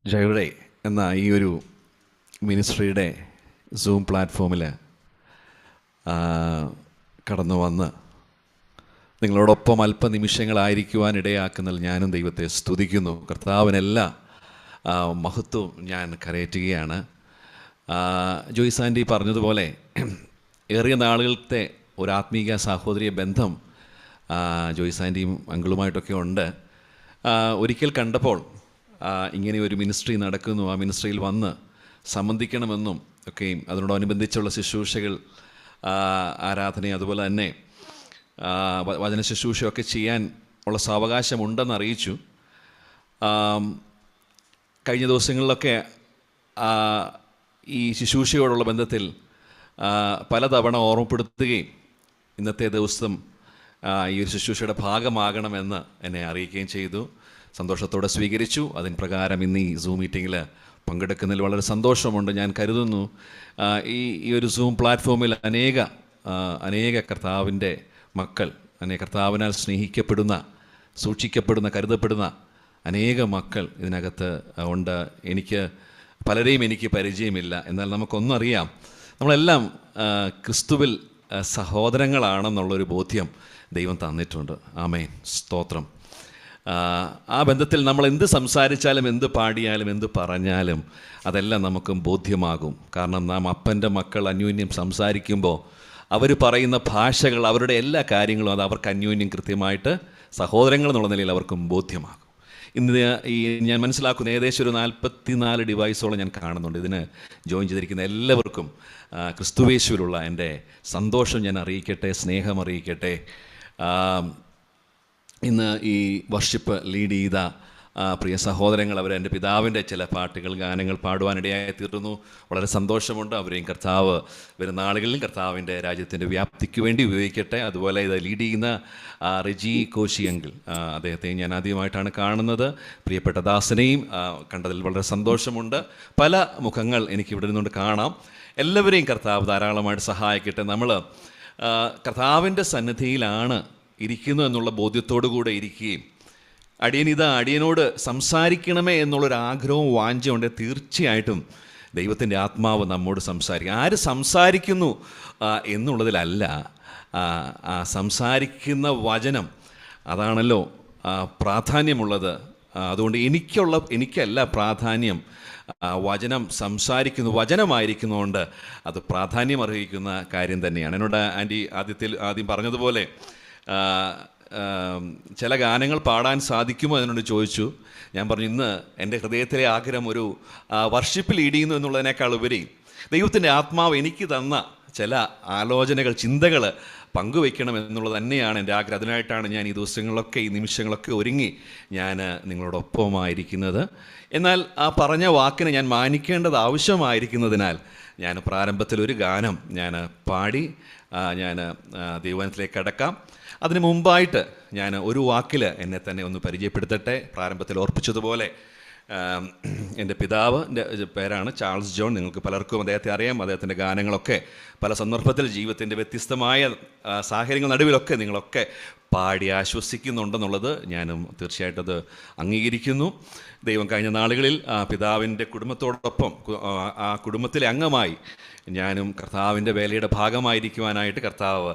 ജയുടെ എന്ന ഈ ഒരു മിനിസ്ട്രിയുടെ സൂം പ്ലാറ്റ്ഫോമിൽ കടന്നു വന്ന് നിങ്ങളോടൊപ്പം അല്പനിമിഷങ്ങളായിരിക്കുവാൻ ഇടയാക്കുന്നതിൽ ഞാനും ദൈവത്തെ സ്തുതിക്കുന്നു. കർത്താവിനെല്ലാ മഹത്വം ഞാൻ കരയറ്റുകയാണ്. ജോയ്സ് ആൻറ്റി പറഞ്ഞതുപോലെ ഏറിയ നാളുകളത്തെ ഒരു ആത്മീക സാഹോദര്യ ബന്ധം ജോയ്സ് ആൻറ്റിയും അങ്കിളുമായിട്ടൊക്കെ ഉണ്ട്. ഒരിക്കൽ കണ്ടപ്പോൾ ഇങ്ങനെ ഒരു മിനിസ്ട്രി നടക്കുന്നു, ആ മിനിസ്ട്രിയിൽ വന്ന് സംബന്ധിക്കണമെന്നും ഒക്കെയും അതിനോടനുബന്ധിച്ചുള്ള ശുശ്രൂഷകൾ, ആരാധന, അതുപോലെ തന്നെ വചന ശുശ്രൂഷയൊക്കെ ചെയ്യാൻ ഉള്ള സാവകാശമുണ്ടെന്ന് അറിയിച്ചു. കഴിഞ്ഞ ദിവസങ്ങളിലൊക്കെ ഈ ശുശ്രൂഷയോടുള്ള ബന്ധത്തിൽ പലതവണ ഓർമ്മപ്പെടുത്തുകയും ഇന്നത്തെ ദിവസം ഈ ഒരു ശുശ്രൂഷയുടെ ഭാഗമാകണമെന്ന് എന്നെ അറിയിക്കുകയും ചെയ്തു. സന്തോഷത്തോടെ സ്വീകരിച്ചു. അതിന് പ്രകാരം ഇന്ന് ഈ സൂം മീറ്റിങ്ങിൽ പങ്കെടുക്കുന്നതിൽ വളരെ സന്തോഷമുണ്ട്. ഞാൻ കരുതുന്നു ഈ ഒരു സൂം പ്ലാറ്റ്ഫോമിൽ അനേക കർത്താവിൻ്റെ മക്കൾ, കർത്താവിനാൽ സ്നേഹിക്കപ്പെടുന്ന, സൂക്ഷിക്കപ്പെടുന്ന, കരുതപ്പെടുന്ന അനേക മക്കൾ ഇതിനകത്ത് ഉണ്ട്. പലരെയും എനിക്ക് പരിചയമില്ല. എന്നാൽ നമുക്കൊന്നറിയാം, നമ്മളെല്ലാം ക്രിസ്തുവിൽ സഹോദരങ്ങളാണെന്നുള്ളൊരു ബോധ്യം ദൈവം തന്നിട്ടുണ്ട്. ആമേൻ, സ്തോത്രം. ആ ബന്ധത്തിൽ നമ്മൾ എന്ത് സംസാരിച്ചാലും, എന്ത് പാടിയാലും, എന്ത് പറഞ്ഞാലും അതെല്ലാം നമുക്കും ബോധ്യമാകും. കാരണം നാം അപ്പൻ്റെ മക്കൾ അന്യോന്യം സംസാരിക്കുമ്പോൾ അവർ പറയുന്ന ഭാഷകൾ, അവരുടെ എല്ലാ കാര്യങ്ങളും അത് അവർക്ക് അന്യോന്യം കൃത്യമായിട്ട് സഹോദരങ്ങൾ എന്നുള്ള നിലയിൽ അവർക്കും ബോധ്യമാകും. ഇന്ന് ഞാൻ മനസ്സിലാക്കുന്ന ഏകദേശം ഒരു 44 ഡിവൈസോളം ഞാൻ കാണുന്നുണ്ട്. ഇതിന് ജോയിൻ ചെയ്തിരിക്കുന്ന എല്ലാവർക്കും ക്രിസ്തുവേശുവിലുള്ള എൻ്റെ സന്തോഷം ഞാൻ അറിയിക്കട്ടെ, സ്നേഹം അറിയിക്കട്ടെ. ഇന്ന് ഈ വർഷിപ്പ് ലീഡ് ചെയ്ത പ്രിയ സഹോദരങ്ങൾ, അവർ എൻ്റെ പിതാവിൻ്റെ ചില പാട്ടുകൾ, ഗാനങ്ങൾ പാടുവാനിടയായി തീർന്നു. വളരെ സന്തോഷമുണ്ട്. അവരെയും കർത്താവ് വരുന്ന നാളുകളിൽ കർത്താവിൻ്റെ രാജ്യത്തിൻ്റെ വ്യാപ്തിക്ക് വേണ്ടി ഉപയോഗിക്കട്ടെ. അതുപോലെ ഇത് ലീഡ് ചെയ്യുന്ന റെജി കോശി അങ്കിൾ, അദ്ദേഹത്തെയും ഞാൻ ആദ്യമായിട്ടാണ് കാണുന്നത്. പ്രിയപ്പെട്ട ദാസനെയും കണ്ടതിൽ വളരെ സന്തോഷമുണ്ട്. പല മുഖങ്ങൾ എനിക്കിവിടെ നിന്നുകൊണ്ട് കാണാം. എല്ലാവരെയും കർത്താവ് ധാരാളമായിട്ട് സഹായിക്കട്ടെ. നമ്മൾ കർത്താവിൻ്റെ സന്നിധിയിലാണ് ഇരിക്കുന്നു എന്നുള്ള ബോധ്യത്തോടു കൂടെ ഇരിക്കുകയും അടിയനോട് സംസാരിക്കണമേ എന്നുള്ളൊരു ആഗ്രഹവും വാഞ്ചയുണ്ട്. തീർച്ചയായിട്ടും ദൈവത്തിൻ്റെ ആത്മാവ് നമ്മോട് സംസാരിക്കും. ആര് സംസാരിക്കുന്നു എന്നുള്ളതിലല്ല, സംസാരിക്കുന്ന വചനം അതാണല്ലോ പ്രാധാന്യമുള്ളത്. അതുകൊണ്ട് എനിക്കല്ല പ്രാധാന്യം, വചനം സംസാരിക്കുന്നു, വചനമായിരിക്കുന്നതുകൊണ്ട് അത് പ്രാധാന്യം അർഹിക്കുന്ന കാര്യം തന്നെയാണ്. എന്നോട് ആൻറ്റി ആദ്യം പറഞ്ഞതുപോലെ ചില ഗാനങ്ങൾ പാടാൻ സാധിക്കുമോ എന്നോട് ചോദിച്ചു. ഞാൻ പറഞ്ഞു, ഇന്ന് എൻ്റെ ഹൃദയത്തിലെ ആഗ്രഹം ഒരു വർഷിപ്പ് ലീഡ് ചെയ്യുന്നു എന്നുള്ളതിനേക്കാൾ ഉപരി ദൈവത്തിൻ്റെ ആത്മാവ് എനിക്ക് തന്ന ചില ആലോചനകൾ, ചിന്തകൾ പങ്കുവയ്ക്കണം എന്നുള്ളത് തന്നെയാണ് എൻ്റെ ആഗ്രഹം. അതിനായിട്ടാണ് ഞാൻ ഈ ദിവസങ്ങളിലൊക്കെ, ഈ നിമിഷങ്ങളൊക്കെ ഒരുങ്ങി ഞാൻ നിങ്ങളോടൊപ്പമായിരിക്കുന്നത്. എന്നാൽ ആ പറഞ്ഞ വാക്കിനെ ഞാൻ മാനിക്കേണ്ടത് ആവശ്യമായിരിക്കുന്നതിനാൽ ഞാൻ പ്രാരംഭത്തിലൊരു ഗാനം ഞാൻ പാടി ഞാൻ ദൈവത്തിലേക്ക് കടക്കാം. അതിന് മുമ്പായിട്ട് ഞാൻ ഒരു വാക്കിൽ എന്നെ തന്നെ ഒന്ന് പരിചയപ്പെടുത്തട്ടെ. പ്രാരംഭത്തിൽ ഓർപ്പിച്ചതുപോലെ എൻ്റെ പിതാവിൻ്റെ പേരാണ് ചാൾസ് ജോൺ. നിങ്ങൾക്ക് പലർക്കും അദ്ദേഹത്തെ അറിയാം. അദ്ദേഹത്തിൻ്റെ ഗാനങ്ങളൊക്കെ പല സന്ദർഭത്തിൽ ജീവിതത്തിൻ്റെ വ്യത്യസ്തമായ സാഹചര്യങ്ങൾ നടുവിലൊക്കെ നിങ്ങളൊക്കെ പാടി ആശ്വസിക്കുന്നുണ്ടെന്നുള്ളത് ഞാനും തീർച്ചയായിട്ടും അത് അംഗീകരിക്കുന്നു. ദൈവം കഴിഞ്ഞ നാളുകളിൽ പിതാവിൻ്റെ കുടുംബത്തോടൊപ്പം ആ കുടുംബത്തിലെ അംഗമായി ഞാനും കർത്താവിൻ്റെ വേലയുടെ ഭാഗമായിരിക്കുവാനായിട്ട് കർത്താവ്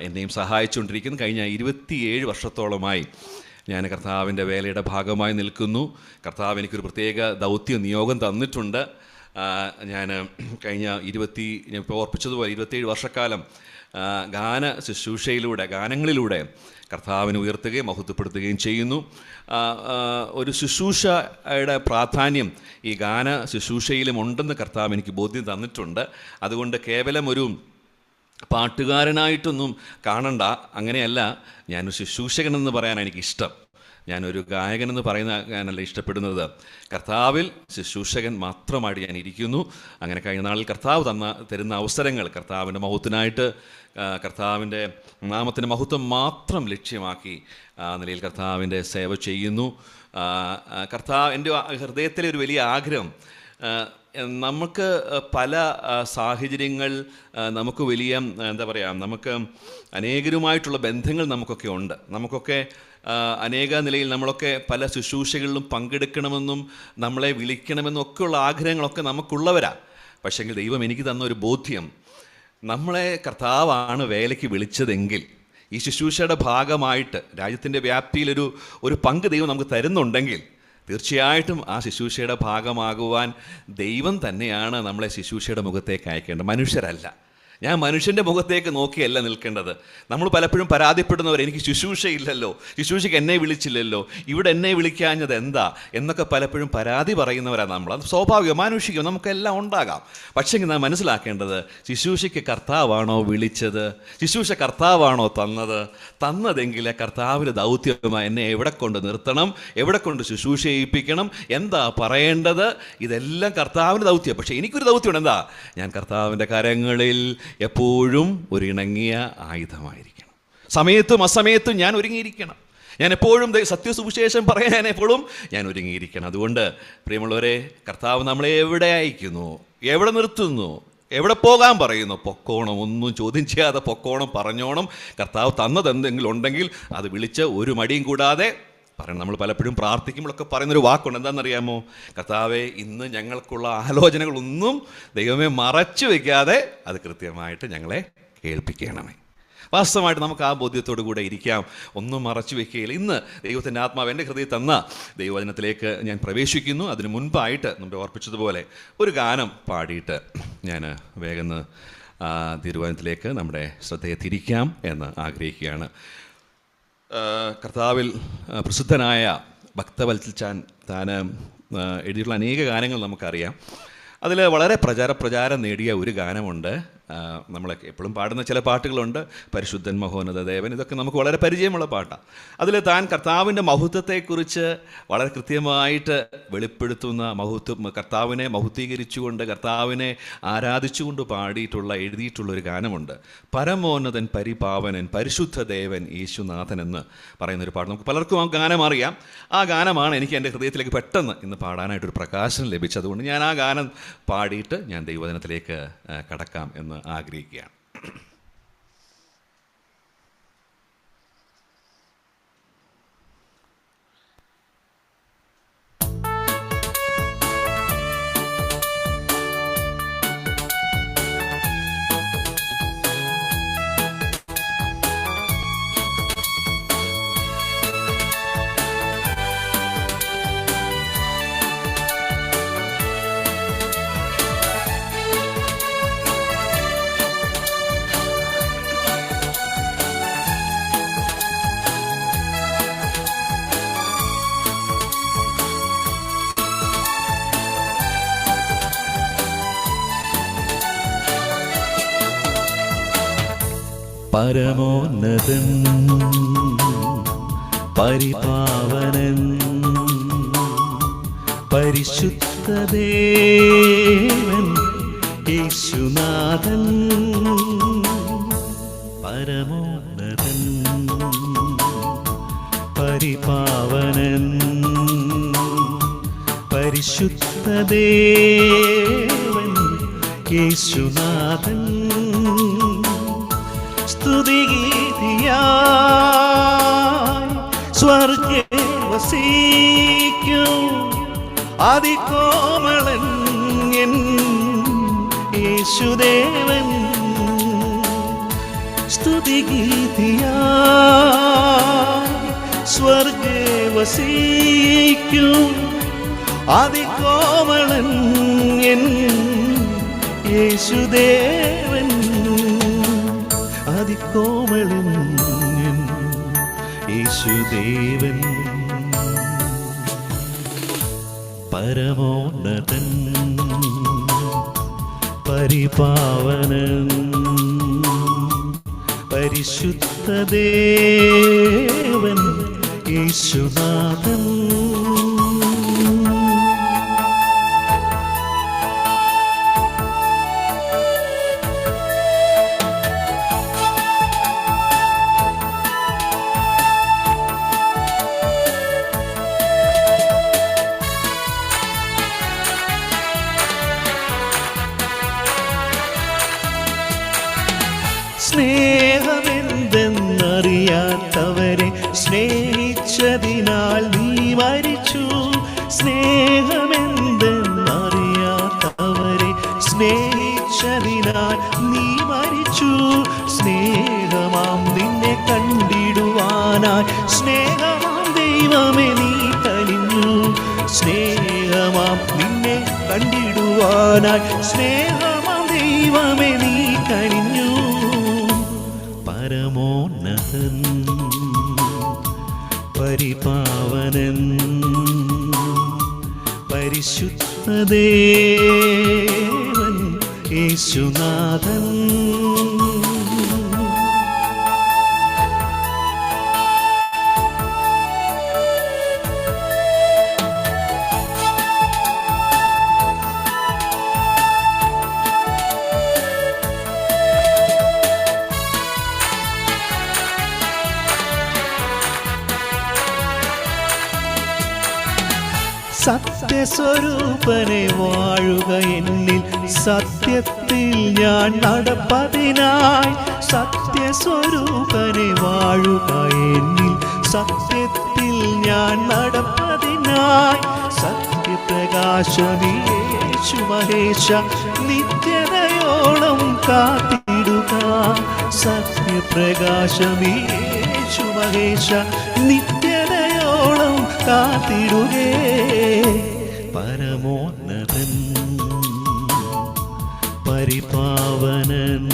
എന്നെയും സഹായിച്ചുകൊണ്ടിരിക്കുന്നു. കഴിഞ്ഞ 27 വർഷത്തോളമായി ഞാൻ കർത്താവിൻ്റെ വേലയുടെ ഭാഗമായി നിൽക്കുന്നു. കർത്താവ് എനിക്കൊരു പ്രത്യേക ദൗത്യ നിയോഗം തന്നിട്ടുണ്ട്. ഞാൻ കഴിഞ്ഞ ഞാൻ ഇപ്പോൾ ഓർപ്പിച്ചതുപോലെ 27 വർഷക്കാലം ഗാന ശുശ്രൂഷയിലൂടെ, ഗാനങ്ങളിലൂടെ കർത്താവിനെ ഉയർത്തുകയും മഹത്വപ്പെടുത്തുകയും ചെയ്യുന്നു. ഒരു ശുശ്രൂഷയുടെ പ്രാധാന്യം ഈ ഗാന ശുശ്രൂഷയിലും ഉണ്ടെന്ന് കർത്താവ് എനിക്ക് ബോധ്യം തന്നിട്ടുണ്ട്. അതുകൊണ്ട് കേവലം ഒരു പാട്ടുകാരനായിട്ടൊന്നും കാണണ്ട, അങ്ങനെയല്ല. ഞാനൊരു ശുശ്രൂഷകനെന്ന് പറയാനാണ് എനിക്കിഷ്ടം. ഞാനൊരു ഗായകനെന്ന് ഞാനല്ല ഇഷ്ടപ്പെടുന്നത്. കർത്താവിൽ ശുശ്രൂഷകൻ മാത്രമായിട്ട് ഞാൻ ഇരിക്കുന്നു. അങ്ങനെ കഴിഞ്ഞ നാളിൽ കർത്താവ് തരുന്ന അവസരങ്ങൾ കർത്താവിൻ്റെ മഹത്വത്തിനായിട്ട്, കർത്താവിൻ്റെ നാമത്തിൻ്റെ മഹത്വം മാത്രം ലക്ഷ്യമാക്കി നിലയിൽ കർത്താവിൻ്റെ സേവ ചെയ്യുന്നു. എൻ്റെ ഹൃദയത്തിലെ ഒരു വലിയ ആഗ്രഹം, നമുക്ക് പല സാഹചര്യങ്ങൾ, നമുക്ക് വലിയ എന്താ പറയുക, നമുക്ക് അനേകരുമായിട്ടുള്ള ബന്ധങ്ങൾ നമുക്കൊക്കെ ഉണ്ട്. നമുക്കൊക്കെ അനേക നിലയിൽ നമ്മളൊക്കെ പല ശുശ്രൂഷകളിലും പങ്കെടുക്കണമെന്നും നമ്മളെ വിളിക്കണമെന്നും ഒക്കെയുള്ള ആഗ്രഹങ്ങളൊക്കെ നമുക്കുള്ളവരാണ്. പക്ഷേങ്കിൽ ദൈവം എനിക്ക് തന്ന ഒരു ബോധ്യം, നമ്മളെ കർത്താവാണ് വേലയ്ക്ക് വിളിച്ചതെങ്കിൽ ഈ ശുശ്രൂഷയുടെ ഭാഗമായിട്ട് രാജ്യത്തിൻ്റെ വ്യാപ്തിയിലൊരു പങ്ക് ദൈവം നമുക്ക് തരുന്നുണ്ടെങ്കിൽ തീർച്ചയായിട്ടും ആ ശുശ്രൂഷയുടെ ഭാഗമാകുവാൻ ദൈവം തന്നെയാണ് നമ്മളെ ശുശ്രൂഷയുടെ മുഖത്തേക്ക് അയക്കേണ്ടത്, മനുഷ്യരല്ല. ഞാൻ മനുഷ്യൻ്റെ മുഖത്തേക്ക് നോക്കിയല്ല നിൽക്കേണ്ടത്. നമ്മൾ പലപ്പോഴും പരാതിപ്പെടുന്നവർ, എനിക്ക് ശുശ്രൂഷയില്ലല്ലോ, ശുശ്രൂഷയ്ക്ക് എന്നെ വിളിച്ചില്ലല്ലോ, ഇവിടെ എന്നെ വിളിക്കാഞ്ഞത് എന്താ എന്നൊക്കെ പലപ്പോഴും പരാതി പറയുന്നവരാണ് നമ്മൾ. അത് സ്വാഭാവികം, മാനുഷികം, നമുക്കെല്ലാം ഉണ്ടാകാം. പക്ഷേ നാം മനസ്സിലാക്കേണ്ടത്, ശുശ്രൂഷയ്ക്ക് കർത്താവാണോ വിളിച്ചത്, ശുശ്രൂഷ കർത്താവാണോ തന്നതെങ്കിൽ കർത്താവിൻ്റെ ദൗത്യമായി എന്നെ എവിടെ കൊണ്ട് നിർത്തണം, എവിടെ കൊണ്ട് ശുശ്രൂഷ ചെയ്യിപ്പിക്കണം, എന്താ പറയേണ്ടത്, ഇതെല്ലാം കർത്താവിൻ്റെ ദൗത്യം. പക്ഷേ എനിക്കൊരു ദൗത്യമുണ്ട്, എന്താ, ഞാൻ കർത്താവിൻ്റെ കരങ്ങളിൽ എപ്പോഴും ഒരു ഇണങ്ങിയ ആയുധമായിരിക്കണം. സമയത്തും അസമയത്തും ഞാൻ ഒരുങ്ങിയിരിക്കണം. ഞാൻ എപ്പോഴും സത്യസുവിശേഷം പറയാൻ എപ്പോഴും ഞാൻ ഒരുങ്ങിയിരിക്കണം. അതുകൊണ്ട് പ്രിയമുള്ളവരെ, കർത്താവ് നമ്മളെ എവിടെ അയക്കുന്നു, എവിടെ നിർത്തുന്നു, എവിടെ പോകാൻ പറയുന്നു, പൊക്കോണം, ഒന്നും ചോദ്യം ചെയ്യാതെ പൊക്കോണം, പറഞ്ഞോണം. കർത്താവ് തന്നത് എന്തെങ്കിലും ഉണ്ടെങ്കിൽ അത് വിളിച്ച് ഒരു മടിയും കൂടാതെ പറയണം. നമ്മൾ പലപ്പോഴും പ്രാർത്ഥിക്കുമ്പോഴൊക്കെ പറയുന്നൊരു വാക്കുണ്ട്, എന്താണെന്നറിയാമോ? കർത്താവേ, ഇന്ന് ഞങ്ങൾക്കുള്ള ആലോചനകളൊന്നും ദൈവമേ മറച്ചു വയ്ക്കാതെ അത് കൃത്യമായിട്ട് ഞങ്ങളെ കേൾപ്പിക്കണമേ. വാസ്തവമായിട്ട് നമുക്ക് ആ ബോധ്യത്തോടു കൂടെ ഇരിക്കാം, ഒന്നും മറച്ചു വയ്ക്കുകയില്ല. ഇന്ന് ദൈവത്തിൻ്റെ ആത്മാവ് എൻ്റെ ഹൃദയത്തിൽ തന്ന ദൈവവചനത്തിലേക്ക് ഞാൻ പ്രവേശിക്കുന്നു. അതിന് മുൻപായിട്ട് മുമ്പ് ഓർപ്പിച്ചതുപോലെ ഒരു ഗാനം പാടിയിട്ട് ഞാൻ വേഗം തിരുവചനത്തിലേക്ക് നമ്മുടെ ശ്രദ്ധയെ തിരിക്കാം എന്ന് ആഗ്രഹിക്കുകയാണ്. കർത്താവിൽ പ്രസിദ്ധനായ ഭക്തവത്സൽ താൻ എഴുതിയിട്ടുള്ള അനേക ഗാനങ്ങൾ നമുക്കറിയാം. അതിൽ വളരെ പ്രചാരം നേടിയ ഒരു ഗാനമുണ്ട്. നമ്മളൊക്കെ എപ്പോഴും പാടുന്ന ചില പാട്ടുകളുണ്ട്, പരിശുദ്ധൻ മഹോന്നത ദേവൻ, ഇതൊക്കെ നമുക്ക് വളരെ പരിചയമുള്ള പാട്ടാണ്. അതിൽ താൻ കർത്താവിൻ്റെ മഹത്വത്തെക്കുറിച്ച് വളരെ കൃത്യമായിട്ട് വെളിപ്പെടുത്തുന്ന, കർത്താവിനെ മഹത്വീകരിച്ചുകൊണ്ട്, കർത്താവിനെ ആരാധിച്ചുകൊണ്ട് എഴുതിയിട്ടുള്ളൊരു ഗാനമുണ്ട്. പരമോന്നതൻ പരിപാവനൻ പരിശുദ്ധ ദേവൻ യേശുനാഥൻ എന്ന് പറയുന്നൊരു പാട്ട്. നമുക്ക് പലർക്കും ആ ഗാനം അറിയാം. ആ ഗാനമാണ് എനിക്ക് എൻ്റെ ഹൃദയത്തിലേക്ക് പെട്ടെന്ന് ഇന്ന് പാടാനായിട്ടൊരു പ്രകാശനം ലഭിച്ചതുകൊണ്ട് ഞാൻ ആ ഗാനം പാടിയിട്ട് ഞാൻ ദൈവവചനത്തിലേക്ക് കടക്കാം എന്ന് ആഗ്രഹിക്കുകയാണ്. പരമോന്നതൻ പരിപാവനൻ പരിശുദ്ധദേവൻ യേശുനാഥൻ. പരമോന്നതൻ പരിപാവനൻ പരിശുദ്ധദേവൻ യേശുനാഥൻ. സ്തുതിഗീതിയായി സ്വർഗ്ഗേ വസിക്കും അതികോമളൻ എൻ യേശുദേവൻ. സ്തുതിഗീതിയായി സ്വർഗ്ഗേ വസിക്കും അതികോമളൻ എൻ യേശുദേവൻ. അതികോമളൻ യേശുദേവൻ. പരമോന്നതൻ പരിപാവനൻ പരിശുദ്ധദേവൻ യേശുനാഥൻ. സ്നേഹമെന്തെന്നറിയാത്തവരെ സ്നേഹിച്ചതിനാൽ നീ മരിച്ചു. സ്നേഹമാം നിന്നെ കണ്ടിടുവാനായി സ്നേഹമാം ദൈവമേ നീ കനിഞ്ഞു. സ്നേഹമാം നിന്നെ കണ്ടിടുവാനായി സ്നേഹമാം ദൈവമേ നീ കനിഞ്ഞു. പരമോന്നതൻ പരിപാവനൻ പരിശുദ്ധദേവൻ യേശുനാഥൻ. സത്യസ്വരൂപനെ വാഴുക എന്നിൽ, സത്യത്തിൽ ഞാൻ നടപ്പതിനായി. സത്യസ്വരൂപനെ വാഴുക എന്നിൽ, സത്യത്തിൽ ഞാൻ നടപ്പതിനായി. സത്യപ്രകാശമേ യേശു മഹേശ നിത്യതയോളം കാത്തിടുക. സത്യപ്രകാശമേ യേശു മഹേശ നിത്യതയോളം കാത്തിടുകേ. പരമോന്നതൻ പരിപാവനൻ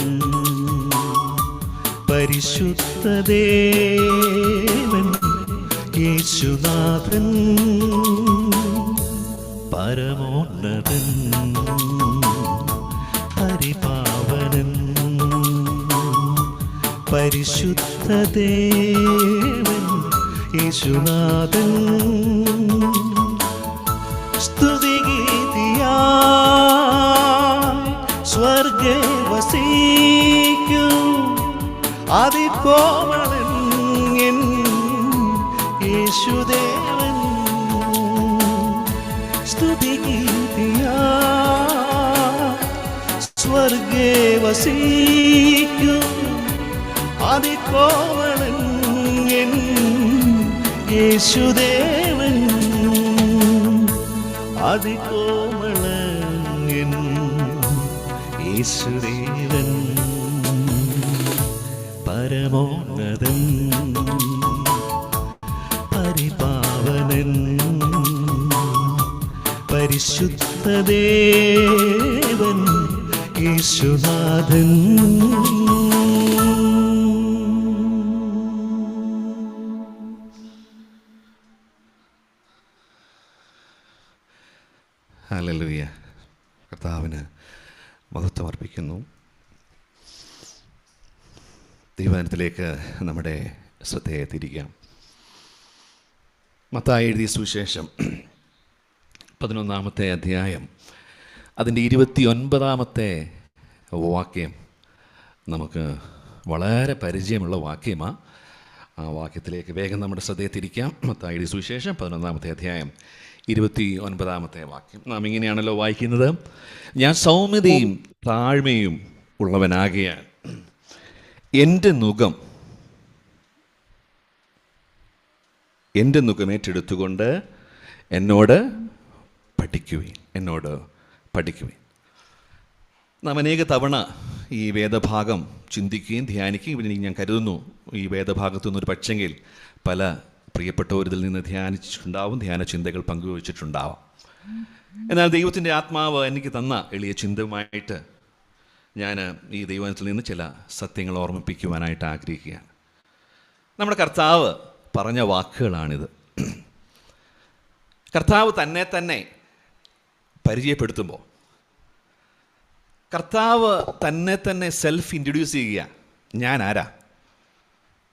പരിശുദ്ധദേവൻ യേശുനാഥൻ. പരമോന്നതൻ പരിപാവനൻ പരിശുദ്ധദേവൻ യേശുനാഥൻ. സ്തുതിഗീതിയായി സ്വർഗേ വസിക്കും അതികോമളൻ എൻ യേശുദേവൻ. സ്തുതിഗീതിയായി സ്വർഗേ വസിക്കും അതികോമളൻ എൻ യേശുദേവൻ. അതികോമളൻ യേശുദേവൻ. പരമോന്നതൻ പരിപാവനൻ പരിശുദ്ധദേവൻ യേശുനാഥൻ. ഹല്ലേലൂയ. കർത്താവിന് മഹത്വം അർപ്പിക്കുന്നു. ദൈവവചനത്തിലേക്ക് നമ്മുടെ ശ്രദ്ധയെ തിരിക്കാം. മത്തായി എഴുതിയ സുവിശേഷം 11-ാമത്തെ അധ്യായം അതിൻ്റെ 29-ാമത്തെ വാക്യം നമുക്ക് വളരെ പരിചയമുള്ള വാക്യമാണ്. ആ വാക്യത്തിലേക്ക് വേഗം നമ്മുടെ ശ്രദ്ധയെ തിരിക്കാം. മത്തായി എഴുതിയ സുവിശേഷം 11-ാമത്തെ അധ്യായം 29-ാമത്തെ വാക്യം നാം ഇങ്ങനെയാണല്ലോ വായിക്കുന്നത്. ഞാൻ സൗമ്യതയും താഴ്മയും ഉള്ളവനാകിയാൽ എൻ്റെ നുകം ഏറ്റെടുത്തുകൊണ്ട് എന്നോട് പഠിക്കുവിൻ. നാം അനേക തവണ ഈ വേദഭാഗം ചിന്തിക്കുകയും ധ്യാനിക്കുകയും പിന്നെ ഞാൻ കരുതുന്നു ഈ വേദഭാഗത്തു നിന്നൊരു പക്ഷെങ്കിൽ പല പ്രിയപ്പെട്ടവരിൽ നിന്ന് ധ്യാനിച്ചിട്ടുണ്ടാവും, ധ്യാന ചിന്തകൾ പങ്കുവച്ചിട്ടുണ്ടാവാം. എന്നാൽ ദൈവത്തിൻ്റെ ആത്മാവ് എനിക്ക് തന്ന എളിയ ചിന്തയുമായിട്ട് ഞാൻ ഈ ദൈവത്തിൽ നിന്ന് ചില സത്യങ്ങൾ ഓർമ്മിപ്പിക്കുവാനായിട്ട് ആഗ്രഹിക്കുകയാണ്. നമ്മുടെ കർത്താവ് പറഞ്ഞ വാക്കുകളാണിത്. കർത്താവ് തന്നെ പരിചയപ്പെടുത്തുമ്പോൾ കർത്താവ് തന്നെ സെൽഫ് ഇൻട്രൊഡ്യൂസ് ചെയ്യുക.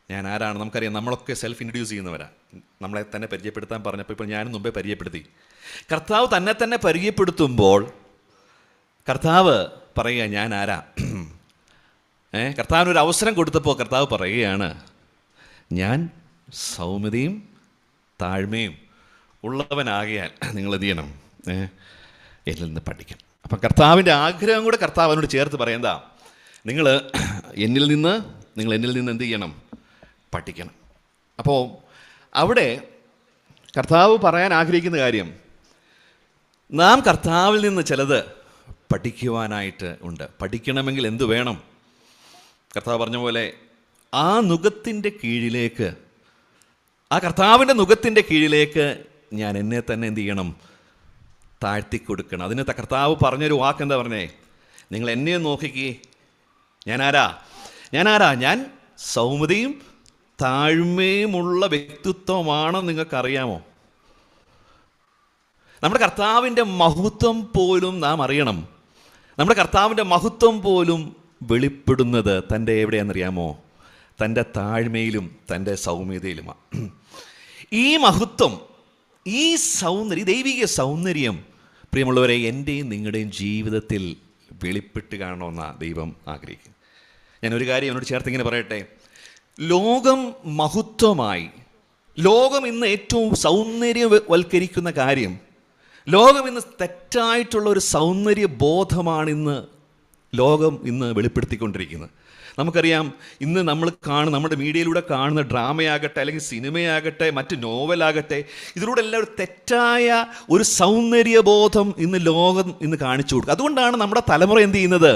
ഞാൻ ആരാണ് നമുക്കറിയാം. നമ്മളൊക്കെ സെൽഫ് ഇൻട്രൊഡ്യൂസ് ചെയ്യുന്നവരാണ്. നമ്മളെ തന്നെ പരിചയപ്പെടുത്താൻ പറഞ്ഞപ്പോൾ ഇപ്പോൾ ഞാനും മുമ്പേ പരിചയപ്പെടുത്തി. കർത്താവ് തന്നെ പരിചയപ്പെടുത്തുമ്പോൾ കർത്താവ് പറയുക ഞാൻ ആരാ. കർത്താവിനൊരു അവസരം കൊടുത്തപ്പോൾ കർത്താവ് പറയുകയാണ് ഞാൻ സൗമ്യതയും താഴ്മയും ഉള്ളവനാകിയാൽ നിങ്ങൾ എന്ത് ചെയ്യണം, എന്നിൽ നിന്ന് പഠിക്കണം. അപ്പം കർത്താവിൻ്റെ ആഗ്രഹം കൂടെ കർത്താവ് അവനോട് ചേർത്ത് പറയുന്നതാ. നിങ്ങൾ എന്നിൽ നിന്ന് എന്ത് ചെയ്യണം, പഠിക്കണം. അപ്പോൾ അവിടെ കർത്താവ് പറയാൻ ആഗ്രഹിക്കുന്ന കാര്യം നാം കർത്താവിൽ നിന്ന് ചിലത് പഠിക്കുവാനായിട്ട് ഉണ്ട്. പഠിക്കണമെങ്കിൽ എന്തു വേണം? കർത്താവ് പറഞ്ഞ പോലെ ആ നുകത്തിൻ്റെ കീഴിലേക്ക്, ആ കർത്താവിൻ്റെ നുകത്തിൻ്റെ കീഴിലേക്ക് ഞാൻ എന്നെ തന്നെ എന്ത് ചെയ്യണം? താഴ്ത്തിക്കൊടുക്കണം. അതിന് കർത്താവ് പറഞ്ഞൊരു വാക്ക് എന്താ പറഞ്ഞേ? നിങ്ങൾ എന്നെ നോക്കിക്കേ, ഞാനാരാ? ഞാൻ സൗമ്യതയും താഴ്മയുമുള്ള വ്യക്തിത്വമാണെന്ന് നിങ്ങൾക്കറിയാമോ? നമ്മുടെ കർത്താവിൻ്റെ മഹത്വം പോലും നാം അറിയണം. നമ്മുടെ കർത്താവിൻ്റെ മഹത്വം പോലും വെളിപ്പെടുന്നത് തൻ്റെ എവിടെയാണെന്നറിയാമോ? തൻ്റെ താഴ്മയിലും തൻ്റെ സൗമ്യതയിലുമാണ്. ഈ മഹത്വം, ഈ സൗന്ദര്യം, ദൈവിക സൗന്ദര്യം പ്രിയമുള്ളവരെ എൻ്റെയും നിങ്ങളുടെയും ജീവിതത്തിൽ വെളിപ്പെട്ട് കാണണമെന്നാണ് ദൈവം ആഗ്രഹിക്കുന്നത്. ഞാനൊരു കാര്യം എന്നോട് ചേർത്ത് ഇങ്ങനെ പറയട്ടെ. ലോകം മഹത്വമായി, ലോകം ഇന്ന് ഏറ്റവും സൗന്ദര്യവൽക്കരിക്കുന്ന കാര്യം, ലോകം ഇന്ന് തെറ്റായിട്ടുള്ള ഒരു സൗന്ദര്യ ബോധമാണ് ലോകം ഇന്ന് വെളിപ്പെടുത്തിക്കൊണ്ടിരിക്കുന്നത്. നമുക്കറിയാം, ഇന്ന് നമ്മൾ നമ്മുടെ മീഡിയയിലൂടെ കാണുന്ന ഡ്രാമയാകട്ടെ, അല്ലെങ്കിൽ സിനിമയാകട്ടെ, മറ്റ് നോവലാകട്ടെ, ഇതിലൂടെ എല്ലാം ഒരു തെറ്റായ ഒരു സൗന്ദര്യബോധം ലോകം കാണിച്ചു കൊടുക്കുക. അതുകൊണ്ടാണ് നമ്മുടെ തലമുറ എന്ത് ചെയ്യുന്നത്?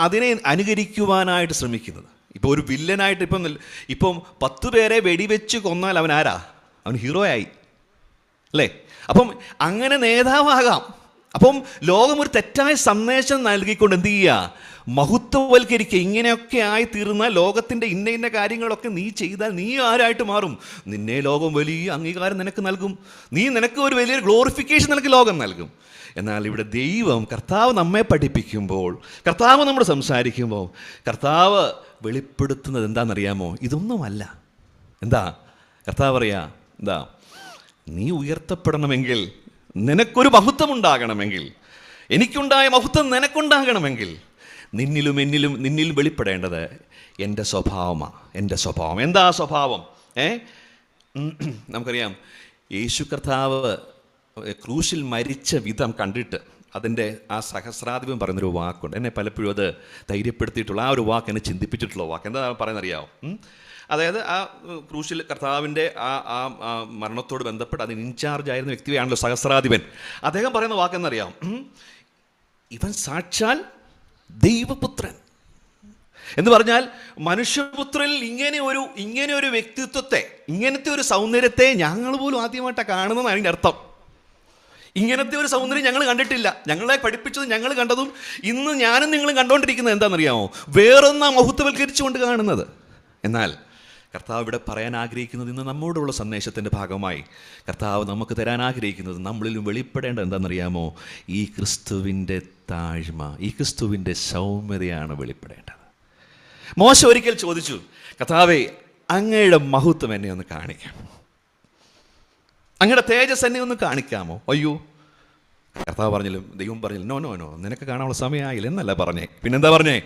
അതിനെ അനുകരിക്കുവാനായിട്ട് ശ്രമിക്കുന്നത്. ഇപ്പോൾ ഒരു വില്ലനായിട്ട് ഇപ്പം 10 പേരെ വെടിവെച്ച് കൊന്നാൽ അവൻ ആരാ? അവൻ ഹീറോ ആയി അല്ലേ? അപ്പം അങ്ങനെ നേതാവാകാം. അപ്പം ലോകം ഒരു തെറ്റായ സന്ദേശം നൽകിക്കൊണ്ട് എന്ത് ചെയ്യുക? മഹത്വവൽക്കരിക്കുക. ഇങ്ങനെയൊക്കെ ആയിത്തീർന്ന ലോകത്തിൻ്റെ ഇന്ന കാര്യങ്ങളൊക്കെ നീ ചെയ്താൽ നീ ആരായിട്ട് മാറും? നിന്നെ ലോകം വലിയ അംഗീകാരം നിനക്ക് നൽകും. നിനക്ക് ഒരു വലിയൊരു ഗ്ലോറിഫിക്കേഷൻ നിനക്ക് ലോകം നൽകും. എന്നാൽ ഇവിടെ ദൈവം, കർത്താവ് നമ്മെ പഠിപ്പിക്കുമ്പോൾ, കർത്താവ് നമ്മൾ സംസാരിക്കുമ്പോൾ, കർത്താവ് വെളിപ്പെടുത്തുന്നത് എന്താണെന്നറിയാമോ? ഇതൊന്നുമല്ല. എന്താ കർത്താവ് പറയാ? എന്താ? നീ ഉയർത്തപ്പെടണമെങ്കിൽ, നിനക്കൊരു മഹത്വം ഉണ്ടാകണമെങ്കിൽ, എനിക്കുണ്ടായ മഹത്വം നിനക്കുണ്ടാകണമെങ്കിൽ, നിന്നിൽ വെളിപ്പെടേണ്ടത് എൻ്റെ സ്വഭാവമാണ്. എൻ്റെ സ്വഭാവം എന്താ? സ്വഭാവം നമുക്കറിയാം. യേശു കർത്താവ് ക്രൂശിൽ മരിച്ച വിധം കണ്ടിട്ട് അതിൻ്റെ ആ സഹസ്രാധിപൻ പറയുന്നൊരു വാക്കുണ്ട്. എന്നെ പലപ്പോഴും അത് ധൈര്യപ്പെടുത്തിയിട്ടുള്ള ആ ഒരു വാക്ക്, എന്നെ ചിന്തിപ്പിച്ചിട്ടുള്ള വാക്ക് എന്താ പറയുന്നറിയാമോ? അതായത് ആ ക്രൂശിൽ കർത്താവിൻ്റെ ആ മരണത്തോട് ബന്ധപ്പെട്ട് അതിന് ഇൻചാർജ് ആയിരുന്ന വ്യക്തിയാണല്ലോ സഹസ്രാധിപൻ. അദ്ദേഹം പറയുന്ന വാക്കെന്നറിയാം? ഇവൻ സാക്ഷാൽ ദൈവപുത്രൻ എന്ന് പറഞ്ഞാൽ, മനുഷ്യപുത്രനിൽ ഇങ്ങനെ ഒരു വ്യക്തിത്വത്തെ, ഇങ്ങനത്തെ ഒരു സൗന്ദര്യത്തെ ഞങ്ങൾ പോലും ആദ്യമായിട്ടാണ് കാണുന്നതാണ് അതിൻ്റെ അർത്ഥം. ഇങ്ങനത്തെ ഒരു സൗന്ദര്യം ഞങ്ങൾ കണ്ടിട്ടില്ല. ഞങ്ങളെ പഠിപ്പിച്ചത്, ഞങ്ങൾ കണ്ടതും ഇന്ന് ഞാനും നിങ്ങളും കണ്ടുകൊണ്ടിരിക്കുന്നത് എന്താണെന്നറിയാമോ? വേറൊന്നാ മഹത്വവൽക്കരിച്ചുകൊണ്ട് കാണുന്നത്. എന്നാൽ കർത്താവ് ഇവിടെ പറയാൻ ആഗ്രഹിക്കുന്നത്, ഇന്ന് നമ്മോടുള്ള സന്ദേശത്തിൻ്റെ ഭാഗമായി കർത്താവ് നമുക്ക് തരാൻ ആഗ്രഹിക്കുന്നത്, നമ്മളിലും വെളിപ്പെടേണ്ടത് എന്താണെന്നറിയാമോ? ഈ ക്രിസ്തുവിൻ്റെ താഴ്മ, ഈ ക്രിസ്തുവിൻ്റെ സൗമ്യതയാണ് വെളിപ്പെടേണ്ടത്. മോശ ഒരിക്കൽ ചോദിച്ചു, കർത്താവേ, അങ്ങയുടെ മഹത്വം എന്നെ ഒന്ന് കാണിക്കാം, അങ്ങയുടെ തേജസ് എന്നെ ഒന്ന് കാണിക്കാമോ? അയ്യോ, കർത്താവ് പറഞ്ഞില്ല, ദൈവം പറഞ്ഞില്ല, നോ, നിനക്ക് കാണാനുള്ള സമയമായില്ല എന്നല്ല പറഞ്ഞേ. പിന്നെന്താ പറഞ്ഞേ?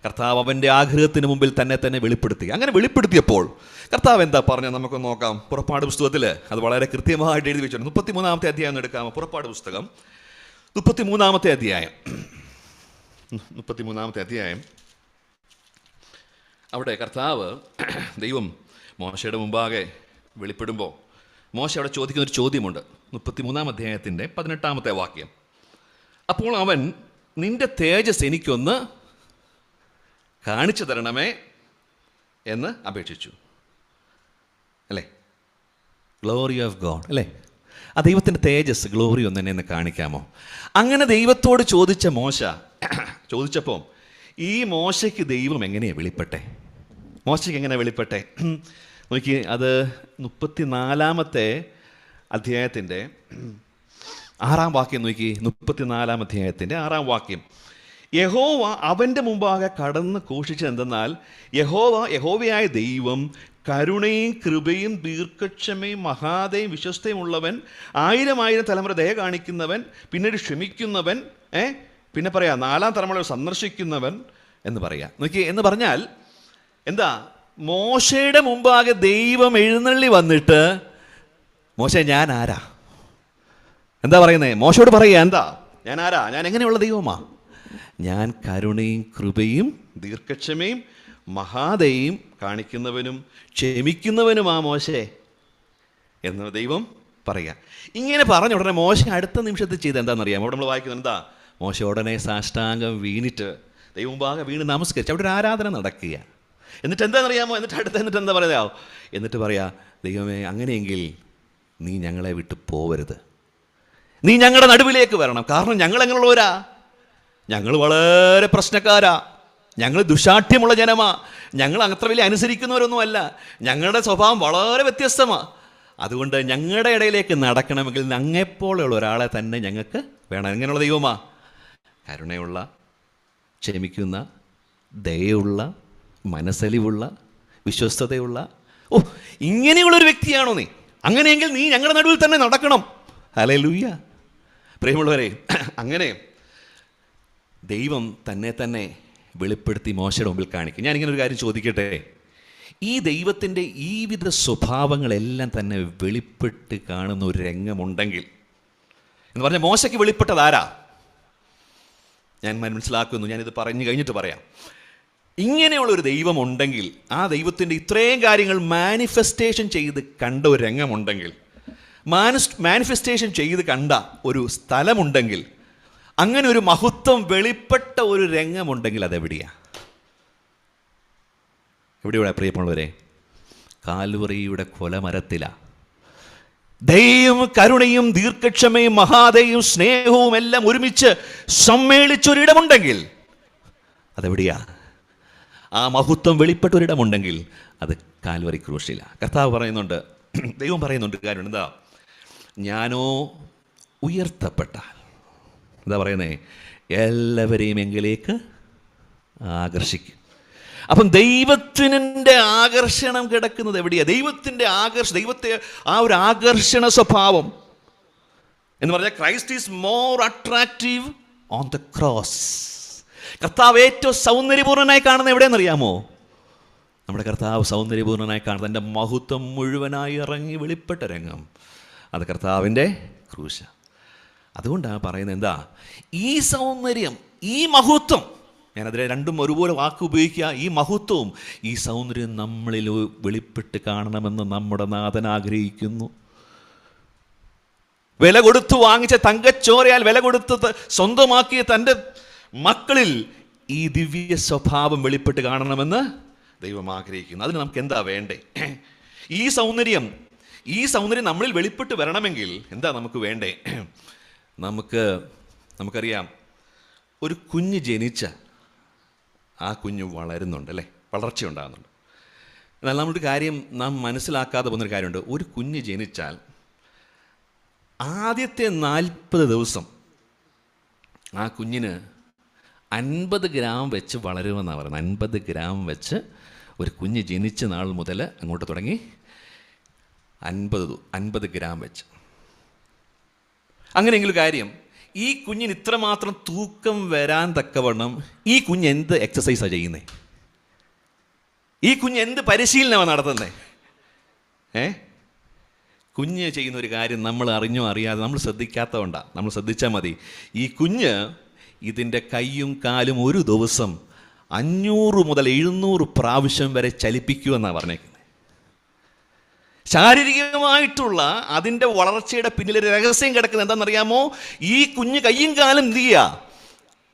കർത്താവ് അവൻ്റെ ആഗ്രഹത്തിന് മുമ്പിൽ തന്നെ വെളിപ്പെടുത്തി. അങ്ങനെ വെളിപ്പെടുത്തിയപ്പോൾ കർത്താവ് എന്താ പറഞ്ഞത് നമുക്ക് നോക്കാം. പുറപ്പാട് പുസ്തകത്തിൽ അത് വളരെ കൃത്യമായിട്ട് എഴുതി വെച്ചിട്ടുണ്ട്. 33-ാമത്തെ അധ്യായം എടുക്കാമോ? പുറപ്പാട് പുസ്തകം 33-ാമത്തെ അധ്യായം. 33-ാമത്തെ അധ്യായം. അവിടെ കർത്താവ്, ദൈവം മോശയുടെ മുമ്പാകെ വെളിപ്പെടുമ്പോൾ മോശ അവിടെ ചോദിക്കുന്നൊരു ചോദ്യമുണ്ട്. 33-ാം അധ്യായത്തിൻ്റെ 18-ാമത്തെ വാക്യം. അപ്പോൾ അവൻ, നിന്റെ തേജസ് എനിക്കൊന്ന് കാണിച്ചു തരണമേ എന്ന് അപേക്ഷിച്ചു. അല്ലേ? ഗ്ലോറി ഓഫ് ഗോഡ് അല്ലേ? ആ ദൈവത്തിൻ്റെ തേജസ്, ഗ്ലോറി ഒന്ന് എന്നെ കാണിക്കാമോ? അങ്ങനെ ദൈവത്തോട് ചോദിച്ചപ്പോൾ ഈ മോശയ്ക്ക് ദൈവം എങ്ങനെയാണ് വെളിപ്പെട്ടെ? മോശയ്ക്ക് എങ്ങനെ വെളിപ്പെട്ടെ? നോക്കി, അത് 34-ാമത്തെ അധ്യായത്തിൻ്റെ 6-ാം വാക്യം നോക്കി. 34-ാം അധ്യായത്തിൻ്റെ 6-ാം വാക്യം. യഹോവ അവൻ്റെ മുമ്പാകെ കടന്ന് ഘോഷിച്ചത് എന്തെന്നാൽ, യഹോവയായ ദൈവം കരുണയും കൃപയും ദീർഘക്ഷമയും മഹാദയും വിശ്വസ്തയും ഉള്ളവൻ, 1000 തലമുറ ദയ കാണിക്കുന്നവൻ, പിന്നീട് ക്ഷമിക്കുന്നവൻ, പിന്നെ പറയാം 4-ാം തലമുറ സന്ദർശിക്കുന്നവൻ എന്ന് പറയാം. നോക്കി, എന്ന് പറഞ്ഞാൽ എന്താ? മോശയുടെ മുമ്പാകെ ദൈവം എഴുന്നള്ളി വന്നിട്ട്, മോശ ഞാൻ ആരാ? എന്താ പറയുന്നത്? മോശയോട് പറയുക, എന്താ ഞാൻ ആരാ? ഞാൻ എങ്ങനെയുള്ള ദൈവമാ? ഞാൻ കരുണയും കൃപയും ദീർഘക്ഷമയും മഹാദയും കാണിക്കുന്നവനും ക്ഷമിക്കുന്നവനുമാ മോശേ എന്ന് ദൈവം പറയുക. ഇങ്ങനെ പറഞ്ഞ ഉടനെ മോശ അടുത്ത നിമിഷത്തിൽ ചെയ്ത് എന്താണെന്നറിയാം? അവിടെ നമ്മൾ വായിക്കുന്നത് എന്താ? മോശ ഉടനെ സാഷ്ടാംഗം വീണിട്ട് ദൈവമുമ്പാകെ വീണ് നമസ്കരിച്ച് അവിടെ ഒരു ആരാധന നടക്കുക. എന്നിട്ട് എന്താണെന്നറിയാമോ? എന്നിട്ട് എന്താ പറയാ? എന്നിട്ട് പറയാ, ദൈവമേ, അങ്ങനെയെങ്കിൽ നീ ഞങ്ങളെ വിട്ട് പോവരുത്, നീ ഞങ്ങളുടെ നടുവിലേക്ക് വരണം. കാരണം ഞങ്ങൾ എങ്ങനെയുള്ളവരാ? ഞങ്ങൾ വളരെ പ്രശ്നക്കാരാ, ഞങ്ങൾ ദുശാഠ്യമുള്ള ജനമാ, ഞങ്ങൾ അത്ര വലിയ അനുസരിക്കുന്നവരൊന്നുമല്ല, ഞങ്ങളുടെ സ്വഭാവം വളരെ വ്യത്യസ്തമാണ്. അതുകൊണ്ട് ഞങ്ങളുടെ ഇടയിലേക്ക് നടക്കണമെങ്കിൽ അങ്ങെപ്പോലെയുള്ള ഒരാളെ തന്നെ ഞങ്ങൾക്ക് വേണം. എങ്ങനെയുള്ള ദൈവമാ? കരുണയുള്ള, ക്ഷമിക്കുന്ന, ദയയുള്ള, മനസ്സലിവുള്ള, വിശ്വസ്തതയുള്ള. ഓ, ഇങ്ങനെയുള്ളൊരു വ്യക്തിയാണോ നീ? അങ്ങനെയെങ്കിൽ നീ ഞങ്ങളുടെ നടുവിൽ തന്നെ നടക്കണം. ഹല്ലേലൂയ. പ്രിയമുള്ളവരെ, അങ്ങനെ ദൈവം തന്നെ വെളിപ്പെടുത്തി മോശയുടെ മുമ്പിൽ കാണിക്കും. ഞാനിങ്ങനെ ഒരു കാര്യം ചോദിക്കട്ടെ. ഈ ദൈവത്തിൻ്റെ ഈ വിധ സ്വഭാവങ്ങളെല്ലാം തന്നെ വെളിപ്പെട്ട് കാണുന്ന ഒരു രംഗമുണ്ടെങ്കിൽ എന്ന് പറഞ്ഞാൽ മോശയ്ക്ക് വെളിപ്പെട്ടത് ആരാ? ഞാൻ മനസ്സിലാക്കുന്നു, ഞാനിത് പറഞ്ഞു കഴിഞ്ഞിട്ട് പറയാം. ഇങ്ങനെയുള്ളൊരു ദൈവം ഉണ്ടെങ്കിൽ, ആ ദൈവത്തിൻ്റെ ഇത്രയും കാര്യങ്ങൾ മാനിഫെസ്റ്റേഷൻ ചെയ്ത് കണ്ട ഒരു രംഗമുണ്ടെങ്കിൽ, മാനിഫെസ്റ്റേഷൻ ചെയ്ത് കണ്ട ഒരു സ്ഥലമുണ്ടെങ്കിൽ, അങ്ങനെ ഒരു മഹത്വം വെളിപ്പെട്ട ഒരു രംഗമുണ്ടെങ്കിൽ അതെവിടെയാണ്? എവിടെയാണ് പ്രിയമുള്ളവരെ? കാൽവറിയുടെ കൊലമരത്തിലാണ്. ദയയും കരുണയും ദീർഘക്ഷമയും മഹാദയും സ്നേഹവും എല്ലാം ഒരുമിച്ച് സമ്മേളിച്ചൊരിടമുണ്ടെങ്കിൽ അതെവിടെയാ? ആ മഹത്വം വെളിപ്പെട്ടൊരിടമുണ്ടെങ്കിൽ അത് കാൽവറി ക്രൂശിലാണ്. കർത്താവ് പറയുന്നുണ്ട്, ദൈവം പറയുന്നുണ്ട് കാര്യം എന്താ? ഞാനോ ഉയർത്തപ്പെട്ടാൽ, എന്താ പറയുന്നേ? എല്ലാവരെയും എങ്കിലേക്ക് ആകർഷിക്കും. അപ്പം ദൈവത്തിൻ്റെ ആകർഷണം കിടക്കുന്നത് എവിടെയാണ്? ദൈവത്തെ ആ ഒരു ആകർഷണ സ്വഭാവം എന്ന് പറഞ്ഞാൽ Christ is more attractive on the cross. കർത്താവ് ഏറ്റവും സൗന്ദര്യപൂർണ്ണനായി കാണുന്നത് എവിടെയെന്നറിയാമോ? നമ്മുടെ കർത്താവ് സൗന്ദര്യപൂർണ്ണനായി കാണുന്നത് എൻ്റെ മഹത്വം മുഴുവനായി ഇറങ്ങി വെളിപ്പെട്ട രംഗം, അത് കർത്താവിൻ്റെ ക്രൂശ. അതുകൊണ്ടാണ് പറയുന്നത് എന്താ? ഈ സൗന്ദര്യം, ഈ മഹത്വം, ഞാനതിലെ രണ്ടും ഒരുപോലെ വാക്ക് ഉപയോഗിക്കുക, ഈ മഹത്വവും ഈ സൗന്ദര്യം നമ്മളിൽ വെളിപ്പെട്ട് കാണണമെന്ന് നമ്മുടെ നാഥൻ ആഗ്രഹിക്കുന്നു. വില കൊടുത്തു വാങ്ങിച്ച തങ്കച്ചോരയാൽ വില കൊടുത്ത് സ്വന്തമാക്കിയ തൻ്റെ മക്കളിൽ ഈ ദിവ്യ സ്വഭാവം വെളിപ്പെട്ട് കാണണമെന്ന് ദൈവം ആഗ്രഹിക്കുന്നു. അതിന് നമുക്ക് എന്താ വേണ്ടേ? ഈ സൗന്ദര്യം നമ്മളിൽ വെളിപ്പെട്ട് വരണമെങ്കിൽ എന്താ നമുക്ക് വേണ്ടേ? നമുക്കറിയാം, ഒരു കുഞ്ഞ് ജനിച്ച ആ കുഞ്ഞ് വളരുന്നുണ്ട്, അല്ലേ? വളർച്ച ഉണ്ടാകുന്നുണ്ട്. എന്നാൽ നമ്മളൊരു കാര്യം നാം മനസ്സിലാക്കാതെ പോകുന്നൊരു കാര്യമുണ്ട്. ഒരു കുഞ്ഞ് ജനിച്ചാൽ ആദ്യത്തെ 40 ദിവസം ആ കുഞ്ഞിന് 50 ഗ്രാം വെച്ച് വളരുമെന്നാണ് പറയുന്നത്. 50 ഗ്രാം വെച്ച് ഒരു കുഞ്ഞ് ജനിച്ച നാൾ മുതൽ അങ്ങോട്ട് തുടങ്ങി 50 ഗ്രാം വെച്ച്. അങ്ങനെയെങ്കിലും കാര്യം, ഈ കുഞ്ഞിന് ഇത്രമാത്രം തൂക്കം വരാൻ തക്കവണ്ണം ഈ കുഞ്ഞ് എന്ത് എക്സസൈസാണ് ചെയ്യുന്നത്? ഈ കുഞ്ഞ് എന്ത് പരിശീലനമാണ് നടത്തുന്നത്? കുഞ്ഞ് ചെയ്യുന്ന ഒരു കാര്യം നമ്മൾ അറിഞ്ഞോ അറിയാതെ നമ്മൾ ശ്രദ്ധിക്കാത്തതുകൊണ്ടാണ്. നമ്മൾ ശ്രദ്ധിച്ചാൽ മതി. ഈ കുഞ്ഞ് ഇതിൻ്റെ കൈയും കാലും ഒരു ദിവസം 500 മുതൽ 700 പ്രാവശ്യം വരെ ചലിപ്പിക്കുമെന്നാണ് പറഞ്ഞേക്കുന്നത്. ശാരീരികമായിട്ടുള്ള അതിൻ്റെ വളർച്ചയുടെ പിന്നിലൊരു രഹസ്യം കിടക്കുന്നത് എന്താണെന്നറിയാമോ? ഈ കുഞ്ഞ് കയ്യും കാലും എന്ത് ചെയ്യുക?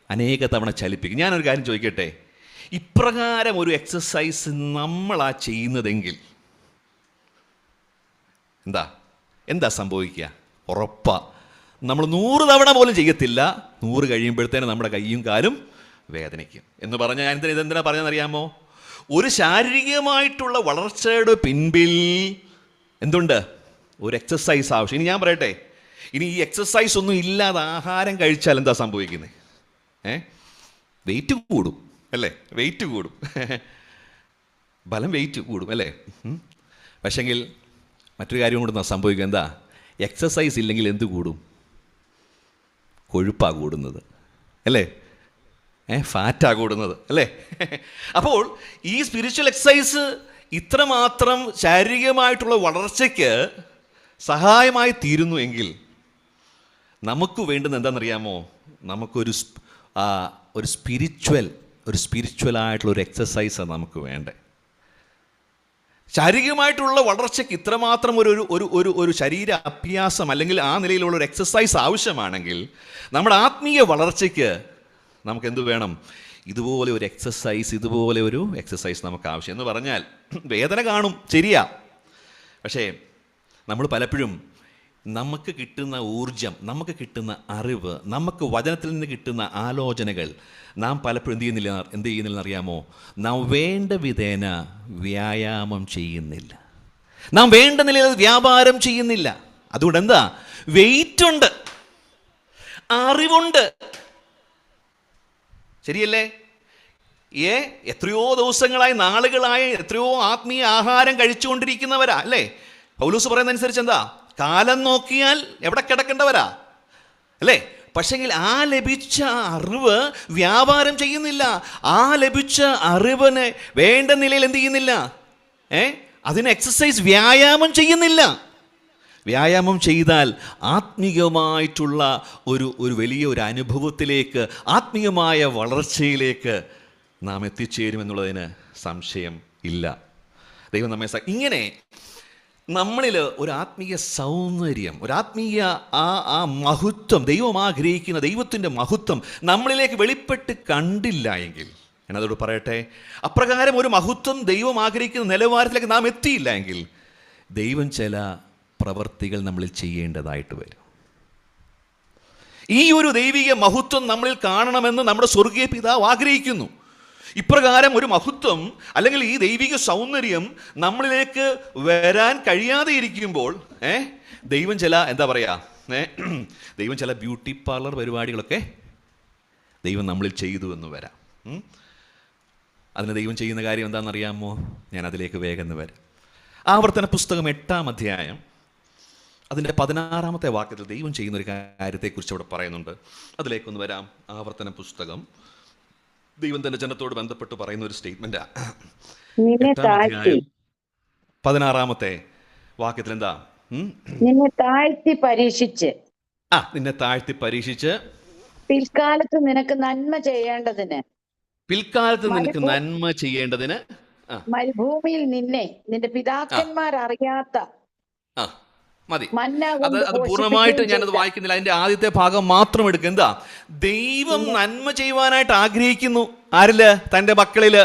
അനേക തവണ ചലിപ്പിക്കും. ഞാനൊരു കാര്യം ചോദിക്കട്ടെ, ഇപ്രകാരം ഒരു എക്സസൈസ് നമ്മളാ ചെയ്യുന്നതെങ്കിൽ എന്താ സംഭവിക്കുക? ഉറപ്പാ, നമ്മൾ 100 തവണ പോലും ചെയ്യത്തില്ല, 100 കഴിയുമ്പോഴത്തേനും നമ്മുടെ കയ്യും കാലും വേദനിക്കും. എന്ന് പറഞ്ഞാൽ ഞാൻ ഇതെന്തിനാ പറഞ്ഞതെന്നറിയാമോ? ഒരു ശാരീരികമായിട്ടുള്ള വളർച്ചയുടെ പിൻപിൽ എന്തുണ്ട്? ഒരു എക്സസൈസ് ആവശ്യം. ഇനി ഞാൻ പറയട്ടെ, ഇനി ഈ എക്സസൈസ് ഒന്നും ഇല്ലാതെ ആഹാരം കഴിച്ചാൽ എന്താ സംഭവിക്കുന്നത്? വെയിറ്റ് കൂടും, അല്ലേ? വെയിറ്റ് കൂടും, ബലം വെയിറ്റ് കൂടും, അല്ലേ? പക്ഷെങ്കിൽ മറ്റൊരു കാര്യം കൂടെ സംഭവിക്കുക. എന്താ? എക്സസൈസ് ഇല്ലെങ്കിൽ എന്ത് കൂടും? കൊഴുപ്പാ കൂടുന്നത്, അല്ലേ? ഫാറ്റാ കൂടുന്നത്, അല്ലേ? അപ്പോൾ ഈ സ്പിരിച്വൽ എക്സസൈസ് ഇത്രമാത്രം ശാരീരികമായിട്ടുള്ള വളർച്ചയ്ക്ക് സഹായമായി തീരുന്നു എങ്കിൽ നമുക്ക് വേണ്ടുന്ന എന്താണെന്നറിയാമോ? നമുക്കൊരു സ്പിരിച്വലായിട്ടുള്ള ഒരു എക്സസൈസാണ് നമുക്ക് വേണ്ടേ. ശാരീരികമായിട്ടുള്ള വളർച്ചയ്ക്ക് ഇത്രമാത്രം ഒരു ഒരു ഒരു ഒരു ശരീര അഭ്യാസം അല്ലെങ്കിൽ ആ നിലയിലുള്ള ഒരു എക്സസൈസ് ആവശ്യമാണെങ്കിൽ നമ്മുടെ ആത്മീയ വളർച്ചയ്ക്ക് നമുക്ക് എന്ത് വേണം? ഇതുപോലെ ഒരു എക്സസൈസ് നമുക്ക് ആവശ്യം. എന്ന് പറഞ്ഞാൽ വേദന കാണും, ശരിയാ. പക്ഷേ നമ്മൾ പലപ്പോഴും നമുക്ക് കിട്ടുന്ന ഊർജം, നമുക്ക് കിട്ടുന്ന അറിവ്, നമുക്ക് വചനത്തിൽ നിന്ന് കിട്ടുന്ന ആലോചനകൾ നാം പലപ്പോഴും എന്ത് ചെയ്യുന്നില്ലെന്ന് അറിയാമോ? നാം വേണ്ട വിധേന വ്യായാമം ചെയ്യുന്നില്ല, നാം വേണ്ട നിലയിൽ വ്യാപാരം ചെയ്യുന്നില്ല. അതുകൊണ്ട് എന്താ? വെയിറ്റുണ്ട്, അറിവുണ്ട്, ശരിയല്ലേ? എത്രയോ ദിവസങ്ങളായി, നാളുകളായി എത്രയോ ആത്മീയ ആഹാരം കഴിച്ചുകൊണ്ടിരിക്കുന്നവരാ അല്ലേ? പൗലോസ് പറയുന്നതനുസരിച്ച് എന്താ? കാലം നോക്കിയാൽ എവിടെ കിടക്കേണ്ടവരാ അല്ലേ? പക്ഷെങ്കിൽ ആ ലഭിച്ച അറിവ് വ്യാപാരം ചെയ്യുന്നില്ല. ആ ലഭിച്ച അറിവിനെ വേണ്ട നിലയിൽ എന്ത് ചെയ്യുന്നില്ല? അതിന് എക്സസൈസ്, വ്യായാമം ചെയ്താൽ ആത്മീയമായിട്ടുള്ള ഒരു വലിയൊരു അനുഭവത്തിലേക്ക്, ആത്മീയമായ വളർച്ചയിലേക്ക് നാം എത്തിച്ചേരുമെന്നുള്ളതിന് സംശയം ഇല്ല. ദൈവം നമ്മെ ഇങ്ങനെ നമ്മളിൽ ഒരു ആത്മീയ സൗന്ദര്യം, ഒരു ആത്മീയ ആ മഹത്വം, ദൈവം ആഗ്രഹിക്കുന്ന ദൈവത്തിൻ്റെ മഹത്വം നമ്മളിലേക്ക് വെളിപ്പെട്ട് കണ്ടില്ല എങ്കിൽ, എന്നതോട് പറയട്ടെ, അപ്രകാരം ഒരു മഹത്വം ദൈവം ആഗ്രഹിക്കുന്ന നിലവാരത്തിലേക്ക് നാം എത്തിയില്ല എങ്കിൽ ദൈവം ചില പ്രവർത്തികൾ നമ്മളിൽ ചെയ്യേണ്ടതായിട്ട് വരും. ഈ ഒരു ദൈവിക മഹത്വം നമ്മളിൽ കാണണമെന്ന് നമ്മുടെ സ്വർഗീയ പിതാവ് ആഗ്രഹിക്കുന്നു. ഇപ്രകാരം ഒരു മഹത്വം അല്ലെങ്കിൽ ഈ ദൈവിക സൗന്ദര്യം നമ്മളിലേക്ക് വരാൻ കഴിയാതെ ഇരിക്കുമ്പോൾ ദൈവം ചില ദൈവം ചില ബ്യൂട്ടി പാർലർ പരിപാടികളൊക്കെ ദൈവം നമ്മളിൽ ചെയ്തു എന്ന് വരാം. അതിന് ദൈവം ചെയ്യുന്ന കാര്യം എന്താണെന്നറിയാമോ? ഞാൻ അതിലേക്ക് വേഗം വരാം. ആവർത്തന പുസ്തകം 8-ാം അധ്യായം അതിൻ്റെ 16-ാമത്തെ വാക്യത്തിൽ ദൈവം ചെയ്യുന്ന ഒരു കാര്യത്തെക്കുറിച്ച് അവിടെ പറയുന്നുണ്ട്. അതിലേക്കൊന്ന് വരാം. ആവർത്തന പുസ്തകം ദൈവം തന്റെ ജനത്തോട് ബന്ധപ്പെട്ട് പറയുന്ന ഒരു സ്റ്റേറ്റ്മെന്റാ. 16-ാമത്തെ വാക്യത്തിൽ എന്താ? നിന്നെ താഴ്ത്തി പരീക്ഷിച്ച് പിൽക്കാലത്ത് നിനക്ക് നന്മ ചെയ്യേണ്ടതിന് മരുഭൂമിയിൽ നിന്നെ നിന്റെ പിതാക്കന്മാർ അറിയാത്ത മതി. അത് പൂർണ്ണമായിട്ട് ഞാനത് വായിക്കുന്നില്ല. അതിന്റെ ആദ്യത്തെ ഭാഗം മാത്രം എടുക്കുക. എന്താ? ദൈവം നന്മ ചെയ്യുവാനായിട്ട് ആഗ്രഹിക്കുന്നു. ആരില്? തൻ്റെ മക്കളില്.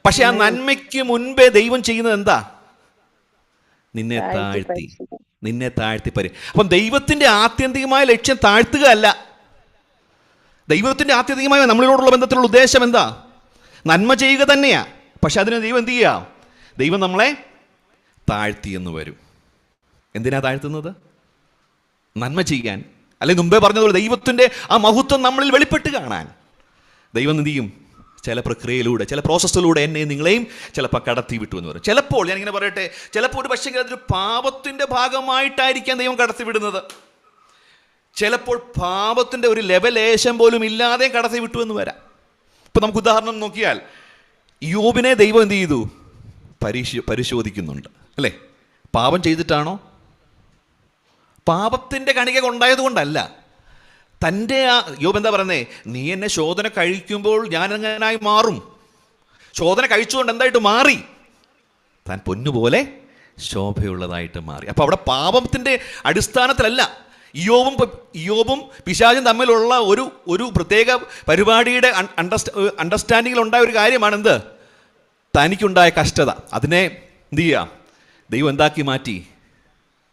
പക്ഷെ ആ നന്മയ്ക്ക് മുൻപേ ദൈവം ചെയ്യുന്നത് എന്താ? നിന്നെ താഴ്ത്തി അപ്പം ദൈവത്തിന്റെ ആത്യന്തികമായ ലക്ഷ്യം താഴ്ത്തുക അല്ല. ദൈവത്തിന്റെ ആത്യന്തികമായ നമ്മളിലോടുള്ള ബന്ധത്തിലുള്ള ഉദ്ദേശം എന്താ? നന്മ ചെയ്യുക തന്നെയാ. പക്ഷെ അതിന് ദൈവം എന്ത് ചെയ്യാം? ദൈവം നമ്മളെ താഴ്ത്തി എന്ന് വരും. എന്തിനാ താഴ്ത്തുന്നത്? നന്മ ചെയ്യാൻ. അല്ലെങ്കിൽ മുമ്പേ പറഞ്ഞതുപോലെ ദൈവത്തിൻ്റെ ആ മഹത്വം നമ്മളിൽ വെളിപ്പെട്ട് കാണാൻ ദൈവം എന്ത് ചെയ്യും? ചില പ്രക്രിയയിലൂടെ, ചില പ്രോസസ്സിലൂടെ എന്നെയും നിങ്ങളെയും ചിലപ്പോൾ കടത്തി വിട്ടു എന്ന് പറയും. ചിലപ്പോൾ ഞാനിങ്ങനെ പറയട്ടെ, ചിലപ്പോൾ ഒരു പക്ഷേ അതൊരു പാപത്തിൻ്റെ ഭാഗമായിട്ടായിരിക്കാം ദൈവം കടത്തി വിടുന്നത്. ചിലപ്പോൾ പാപത്തിൻ്റെ ഒരു ലെവലേശം പോലും ഇല്ലാതെ കടത്തി വിട്ടു എന്ന് വരാം. ഇപ്പം നമുക്ക് ഉദാഹരണം നോക്കിയാൽ, യോബിനെ ദൈവം എന്ത് ചെയ്തു? പരിശോധിക്കുന്നുണ്ട് അല്ലേ? പാപം ചെയ്തിട്ടാണോ? പാപത്തിൻ്റെ കണിക ഉണ്ടായത് കൊണ്ടല്ല. തൻ്റെ യോബ് എന്താ പറയുന്നേ? നീ എന്നെ ശോധന കഴിക്കുമ്പോൾ ഞാൻ എങ്ങനായി മാറും? ശോധന കഴിച്ചുകൊണ്ട് എന്തായിട്ട് മാറി? താൻ പൊന്നുപോലെ ശോഭയുള്ളതായിട്ട് മാറി. അപ്പോൾ അവിടെ പാപത്തിൻ്റെ അടിസ്ഥാനത്തിലല്ല. യോബും പിശാചും തമ്മിലുള്ള ഒരു പ്രത്യേക പരിപാടിയുടെ അണ്ടർസ്റ്റാൻഡിങ്ങിൽ ഉണ്ടായ ഒരു കാര്യമാണ് എന്ത്? തനിക്കുണ്ടായ കഷ്ടത. അതിനെ എന്ത് ചെയ്യാം? ദൈവം എന്താക്കി മാറ്റി?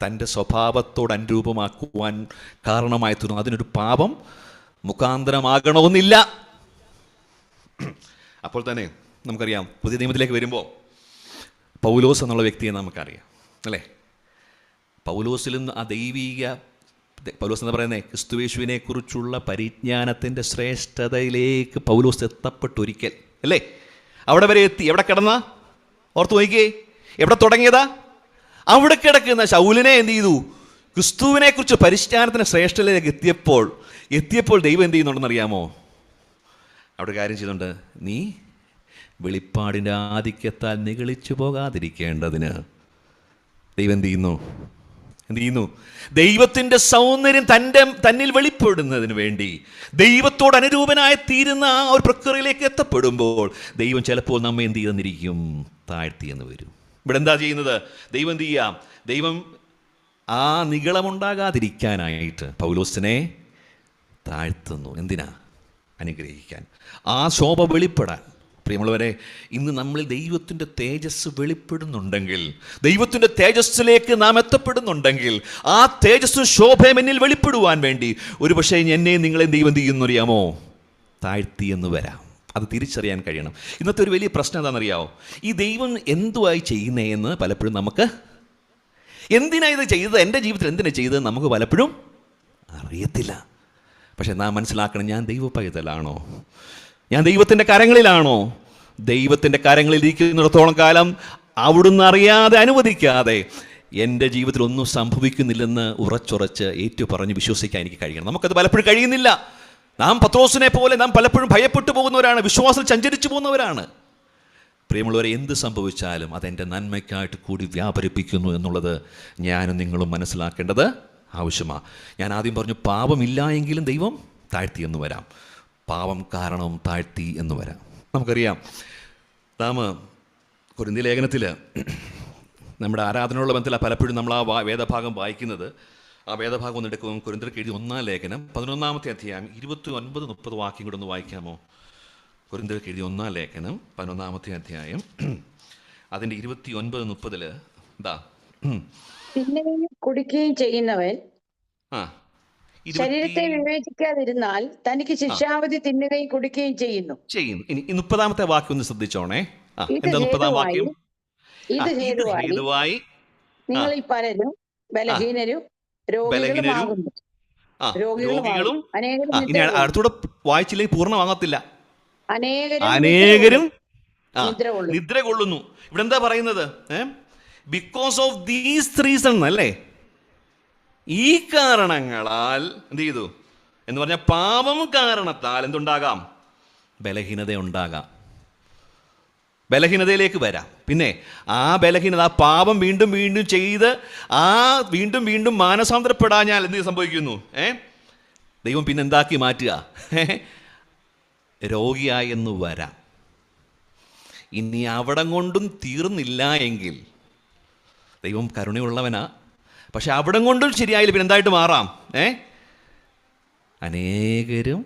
തൻ്റെ സ്വഭാവത്തോട് അനുരൂപമാക്കുവാൻ കാരണമായി തീർന്നു. അതിനൊരു പാപം മുഖാന്തരമാകണമെന്നില്ല. അപ്പോൾ തന്നെ നമുക്കറിയാം, പുതിയ നിയമത്തിലേക്ക് വരുമ്പോൾ പൗലോസ് എന്നുള്ള വ്യക്തിയെ നമുക്കറിയാം അല്ലേ? പൗലോസിൽ നിന്ന് ആ ദൈവീക, പൗലോസ് എന്ന് പറയുന്നത് ക്രിസ്തുയേശുവിനെ കുറിച്ചുള്ള പരിജ്ഞാനത്തിൻ്റെ ശ്രേഷ്ഠതയിലേക്ക് പൗലോസ് എത്തപ്പെട്ടൊരിക്കൽ അല്ലേ? അവിടെ വരെ എത്തി. എവിടെ കിടന്ന? ഓർത്ത് നോക്കിയേ, എവിടെ തുടങ്ങിയതാ? അവിടെ കിടക്കുന്ന ശൗലിനെ എന്ത് ചെയ്തു? ക്രിസ്തുവിനെ കുറിച്ച് പരിജ്ഞാനത്തിന് ശ്രേഷ്ഠതയിലേക്ക് എത്തിയപ്പോൾ ദൈവം എന്ത് ചെയ്യുന്നുണ്ടെന്ന് അറിയാമോ? അവിടെ കാര്യം ചെയ്യുന്നുണ്ട്. നീ വെളിപ്പാടിൻ്റെ ആധിക്യത്താൽ നിഗളിച്ചു പോകാതിരിക്കേണ്ടതിന് ദൈവം എന്ത് ചെയ്യുന്നു? ദൈവത്തിൻ്റെ സൗന്ദര്യം തന്നിൽ വെളിപ്പെടുന്നതിന് വേണ്ടി ദൈവത്തോട് അനുരൂപനായി തീരുന്ന ആ ഒരു പ്രക്രിയയിലേക്ക് എത്തപ്പെടുമ്പോൾ ദൈവം ചിലപ്പോൾ നമ്മെ എന്ത് ചെയ്തെന്നിരിക്കും? താഴ്ത്തി എന്ന് വരും. ഇവിടെ എന്താ ചെയ്യുന്നത്? ദൈവം എന്ത് ചെയ്യാം? ദൈവം ആ നിഗളമുണ്ടാകാതിരിക്കാനായിട്ട് പൗലോസിനെ താഴ്ത്തുന്നു. എന്തിനാ? അനുഗ്രഹിക്കാൻ, ആ ശോഭ വെളിപ്പെടാൻ. പ്രിയമുള്ളവരെ, ഇന്ന് നമ്മളിൽ ദൈവത്തിൻ്റെ തേജസ് വെളിപ്പെടുന്നുണ്ടെങ്കിൽ, ദൈവത്തിൻ്റെ തേജസ്സിലേക്ക് നാം എത്തപ്പെടുന്നുണ്ടെങ്കിൽ, ആ തേജസ്സും ശോഭയും എന്നിൽ വെളിപ്പെടുവാൻ വേണ്ടി ഒരുപക്ഷെ എന്നെയും നിങ്ങളെയും ദൈവം ചെയ്യുന്നു അറിയാമോ? താഴ്ത്തി എന്ന് വരാം. അത് തിരിച്ചറിയാൻ കഴിയണം. ഇന്നത്തെ ഒരു വലിയ പ്രശ്നം എന്താണെന്നറിയാമോ? ഈ ദൈവം എന്തുവായി ചെയ്യുന്നതെന്ന് പലപ്പോഴും നമുക്ക്, എന്തിനാ ഇത് ചെയ്തത്, എൻ്റെ ജീവിതത്തിൽ എന്തിനാണ് ചെയ്തത് നമുക്ക് പലപ്പോഴും അറിയത്തില്ല. പക്ഷെ നാം മനസ്സിലാക്കണം, ഞാൻ ദൈവ പൈതലാണോ? ഞാൻ ദൈവത്തിൻ്റെ കരങ്ങളിലാണോ? ദൈവത്തിൻ്റെ കരങ്ങളിൽ ഇരിക്കുന്നിടത്തോളം കാലം അവിടുന്ന് അറിയാതെ, അനുവദിക്കാതെ എൻ്റെ ജീവിതത്തിൽ ഒന്നും സംഭവിക്കുന്നില്ലെന്ന് ഉറച്ചുറച്ച് ഏറ്റുപറഞ്ഞ് വിശ്വസിക്കാൻ എനിക്ക് കഴിയണം. നമുക്കത് പലപ്പോഴും കഴിയുന്നില്ല. നാം പത്രോസിനെ പോലെ നാം പലപ്പോഴും ഭയപ്പെട്ടു പോകുന്നവരാണ്, വിശ്വാസത്തിൽ സഞ്ചരിച്ചു പോകുന്നവരാണ്. പ്രിയമുള്ളവരെ, എന്ത് സംഭവിച്ചാലും അതെൻ്റെ നന്മയ്ക്കായിട്ട് കൂടി വ്യാപരിപ്പിക്കുന്നു എന്നുള്ളത് ഞാനും നിങ്ങളും മനസ്സിലാക്കേണ്ടത് ആവശ്യമാണ്. ഞാൻ ആദ്യം പറഞ്ഞു, പാപമില്ല എങ്കിലും ദൈവം താഴ്ത്തി എന്ന് വരാം, പാപം കാരണവും താഴ്ത്തി എന്ന് വരാം. നമുക്കറിയാം, നാം കൊരിന്ത്യർ ലേഖനത്തിൽ നമ്മുടെ ആരാധനയുള്ള ബന്ധത്തിൽ പലപ്പോഴും നമ്മൾ ആ വേദഭാഗം വായിക്കുന്നത്. ആ വേദഭാഗം ഒന്ന് എടുക്കും. കൊരിന്ത്യർക്ക് എഴുതിയ 1-ാം ലേഖനം 11-ാമത്തെ അധ്യായം 29-30 വാക്യം കൂടെ ഒന്ന് വായിക്കാമോ? കൊരിന്ത്യർക്ക് എഴുതിയ 1-ാം ലേഖനം 11-ാമത്തെ അധ്യായം അതിൻ്റെ 29-30 എന്താ? തിന്നുകയും കുടിക്കുകയും ചെയ്യുന്നവൻ ശരീരത്തെ വിവേചിക്കാതിരുന്നാൽ തനിക്ക് ശിക്ഷാവധി തിന്നുകയും കുടിക്കുകയും ചെയ്യുന്നു. ഇനി 30-ാമത്തെ വാക്യം ഒന്ന് ശ്രദ്ധിച്ചോണേ. എന്താ 30-ാം വാക്യം? ഇത് ഹേതുവായി നിങ്ങളിൽ പലരും ബലഹീനരും രോഗികളും അടുത്തൂടെ വായിച്ചില്ലെങ്കിൽ പൂർണ്ണമാകത്തില്ല. അനേകരും നിദ്ര കൊള്ളുന്നു. ഇവിടെ എന്താ പറയുന്നത്? ബിക്കോസ് ഓഫ് ദീസ് റീസൺ അല്ലേ, ഈ കാരണങ്ങളാൽ എന്ത് ചെയ്തു എന്ന് പറഞ്ഞാൽ പാപം കാരണത്താൽ എന്തുണ്ടാകാം? ബലഹീനത ഉണ്ടാകാം. ബലഹീനതയിലേക്ക് വരാം. പിന്നെ ആ ബലഹീനത, ആ പാപം വീണ്ടും വീണ്ടും ചെയ്ത് ആ വീണ്ടും വീണ്ടും മാനസാന്തരപ്പെടാഞ്ഞാൽ എന്ത് സംഭവിക്കുന്നു? ദൈവം പിന്നെ എന്താക്കി മാറ്റുക? രോഗിയായെന്ന് വരാം. ഇനി അവിടം കൊണ്ടും തീർന്നില്ല എങ്കിൽ, ദൈവം കരുണയുള്ളവനാ, പക്ഷെ അവിടം കൊണ്ടും ശരിയായില്ല, പിന്നെ എന്തായിട്ട് മാറാം? അനേകരും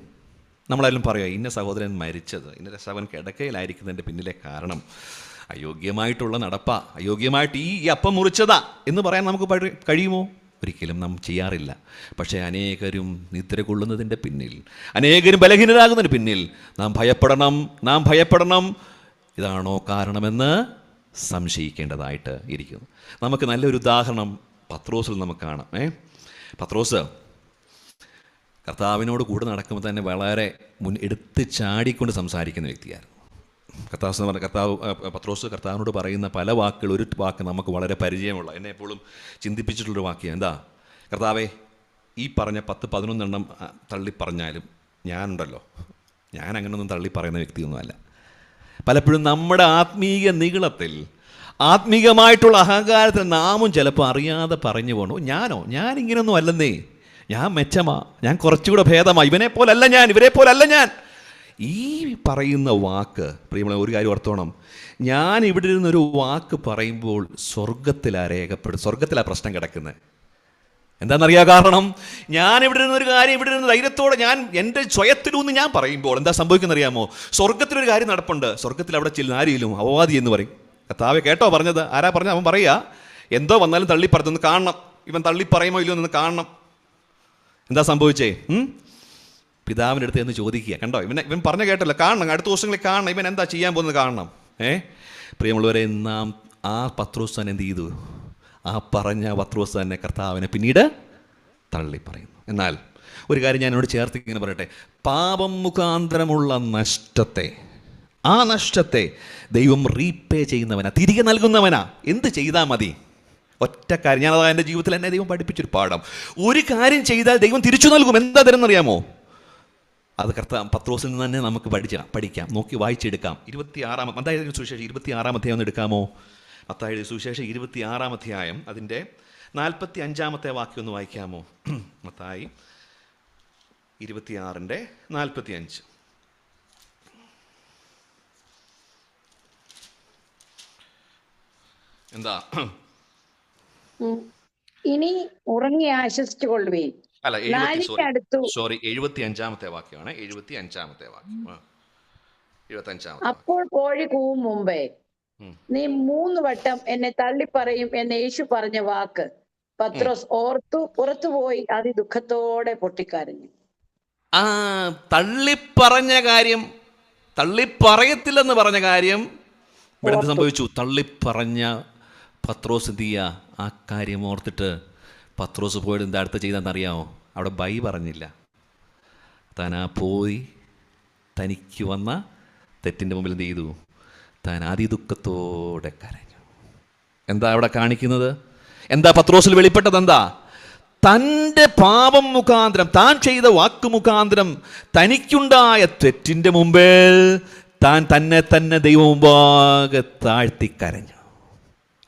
നമ്മളെല്ലാം പറയുക, ഇന്ന സഹോദരൻ മരിച്ചത്, ഇന്ന സഹോദരൻ കിടക്കയിലായിരിക്കുന്നതിൻ്റെ പിന്നിലെ കാരണം അയോഗ്യമായിട്ടുള്ള നടപ്പാ, അയോഗ്യമായിട്ട് ഈ അപ്പം മുറിച്ചതാ എന്ന് പറയാൻ നമുക്ക് കഴിയുമോ? ഒരിക്കലും നാം ചെയ്യാറില്ല. പക്ഷേ അനേകരും നിദ്ര കൊള്ളുന്നതിൻ്റെ പിന്നിൽ, അനേകരും ബലഹീനരാകുന്നതിന് പിന്നിൽ നാം ഭയപ്പെടണം. ഇതാണോ കാരണമെന്ന് സംശയിക്കേണ്ടതായിട്ട് ഇരിക്കുന്നു. നമുക്ക് നല്ലൊരു ഉദാഹരണം പത്രോസിൽ നമുക്ക് കാണാം. പത്രോസ് കർത്താവിനോട് കൂടെ നടക്കുമ്പോൾ തന്നെ വളരെ എടുത്ത് ചാടിക്കൊണ്ട് സംസാരിക്കുന്ന വ്യക്തിയായിരുന്നു. പത്രോസ് കർത്താവിനോട് പറയുന്ന പല വാക്കുകൾ, ഒരു വാക്ക് നമുക്ക് വളരെ പരിചയമുള്ള, എന്നെ എപ്പോഴും ചിന്തിപ്പിച്ചിട്ടുള്ളൊരു വാക്യം എന്താ? കർത്താവേ, ഈ പറഞ്ഞ 10-11 തള്ളി പറഞ്ഞാലും ഞാനുണ്ടല്ലോ, ഞാൻ അങ്ങനൊന്നും തള്ളി പറയുന്ന വ്യക്തിയൊന്നുമല്ല. പലപ്പോഴും നമ്മുടെ ആത്മീയ നിഗളത്തിൽ, ആത്മീകമായിട്ടുള്ള അഹങ്കാരത്തിൽ നാമും ചിലപ്പോൾ അറിയാതെ പറഞ്ഞു പോകണു, ഞാനിങ്ങനൊന്നും അല്ലെന്നേ, ഞാൻ മെച്ചമാ, ഞാൻ കുറച്ചുകൂടെ ഭേദമാ, ഇവരെ പോലല്ല ഞാൻ. ഈ പറയുന്ന വാക്ക്, പ്രിയമുള്ള ഒരു കാര്യം ഓർത്തോണം, ഞാൻ ഇവിടെ ഇരുന്നൊരു വാക്ക് പറയുമ്പോൾ സ്വർഗത്തിലാ പ്രശ്നം കിടക്കുന്നത്. എന്താണെന്നറിയാം? കാരണം ഞാൻ ഇവിടെ ഇരുന്നൊരു കാര്യം ഇവിടെ ഇരുന്ന് ധൈര്യത്തോടെ ഞാൻ എൻ്റെ സ്വയത്തിലൂന്ന് ഞാൻ പറയുമ്പോൾ എന്താ സംഭവിക്കുന്നറിയാമോ? സ്വർഗത്തിലൊരു കാര്യം നടപ്പുണ്ട്. സ്വർഗത്തിൽ അവിടെ ചെല്ലുന്ന ആരെങ്കിലും അപവാദി എന്ന് പറയും. കർത്താവേ, കേട്ടോ പറഞ്ഞത്? ആരാ പറഞ്ഞത്? അവൻ പറയുക, എന്തോ വന്നാലും തള്ളി പറഞ്ഞൊന്ന് കാണണം, ഇവൻ തള്ളി പറയുമോ ഇല്ലയോ എന്ന് കാണണം. എന്താ സംഭവിച്ചേ? പിതാവിൻ്റെ അടുത്ത് എന്ന് ചോദിക്കുക. കണ്ടോ, ഇവൻ പറഞ്ഞ കേട്ടല്ലോ, കാണണം, അടുത്ത ദിവസങ്ങളിൽ കാണണം, ഇവൻ എന്താ ചെയ്യാൻ പോകുന്നത് കാണണം. പ്രിയമുള്ളവരെ, നാം ആ പത്രോസ് തന്നെ എന്ത് ചെയ്തു? ആ പറഞ്ഞ പത്രോസ് തന്നെ കർത്താവിനെ പിന്നീട് തള്ളി പറയുന്നു. എന്നാൽ ഒരു കാര്യം ഞാൻ എന്നോട് ചേർത്ത് ഇങ്ങനെ പറയട്ടെ, പാപം മുഖാന്തരമുള്ള ആ നഷ്ടത്തെ ദൈവം റീപേ ചെയ്യുന്നവനാ, തിരികെ നൽകുന്നവനാ. എന്ത് ചെയ്താൽ മതി? ഒറ്റ കാര്യം, ഞാനത് എൻ്റെ ജീവിതത്തിൽ എന്നെ ദൈവം പഠിപ്പിച്ചൊരു പാഠം. ഒരു കാര്യം ചെയ്താൽ ദൈവം തിരിച്ചു നൽകും. എന്താ തരുന്നറിയാമോ? അത് പത്രോസിൽ നിന്ന് തന്നെ നമുക്ക് പഠിക്കാം, നോക്കി വായിച്ചെടുക്കാം. 26-ാം മത്തായി സുവിശേഷം 26-ാം അധ്യായം ഒന്ന് എടുക്കാമോ? മത്തായി സുവിശേഷം 26-ാം അധ്യായം അതിൻ്റെ 45-ാമത്തെ വാക്യം ഒന്ന് വായിക്കാമോ? മത്തായി 26-ന്റെ 45. എന്താ? ഉം. ഇനി ഉറങ്ങി ആശ്വസിച്ചു കൊള്ളുവീൻ. അല്ല, നാഴികയടുത്തു. 75-ാമത്തെ വാക്യമാണ്. 75-ാമത്തെ വാക്യം. 75-ാമത്തെ വാക്യം. അപ്പോൾ കോഴി കൂവും മുമ്പേ ഉം. നീ 3 വട്ടം എന്നെ തള്ളിപ്പറയും എന്ന് യേശു പറഞ്ഞ വാക്ക് പത്രോസ് ഓർത്തു പുറത്തുപോയി അതിദുഃഖത്തോടെ പൊട്ടിക്കരഞ്ഞു. ആ തള്ളിപ്പറഞ്ഞ കാര്യം, തള്ളിപ്പറയത്തില്ലെന്ന് പറഞ്ഞ കാര്യം ഇവിടെ എന്ത് സംഭവിച്ചു? തള്ളിപ്പറഞ്ഞ പത്രോസ് എന്ത് ചെയ്യുക? ആ കാര്യം ഓർത്തിട്ട് പത്രോസ് പോയിട്ട് എന്താ അടുത്ത് ചെയ്തെന്നറിയാമോ? അവിടെ ബൈ പറഞ്ഞില്ല. താൻ ആ പോയി തനിക്ക് വന്ന തെറ്റിൻ്റെ മുമ്പിൽ എന്ത് ചെയ്തു? താൻ അതിദുഃഖത്തോടെ കരഞ്ഞു. എന്താ അവിടെ കാണിക്കുന്നത്? എന്താ പത്രോസിൽ വെളിപ്പെട്ടത്? എന്താ? തൻ്റെ പാപം മുഖാന്തരം, താൻ ചെയ്ത വാക്ക് മുഖാന്തരം തനിക്കുണ്ടായ തെറ്റിൻ്റെ മുമ്പിൽ താൻ തന്നെ ദൈവം മുമ്പാകെ താഴ്ത്തി കരഞ്ഞു.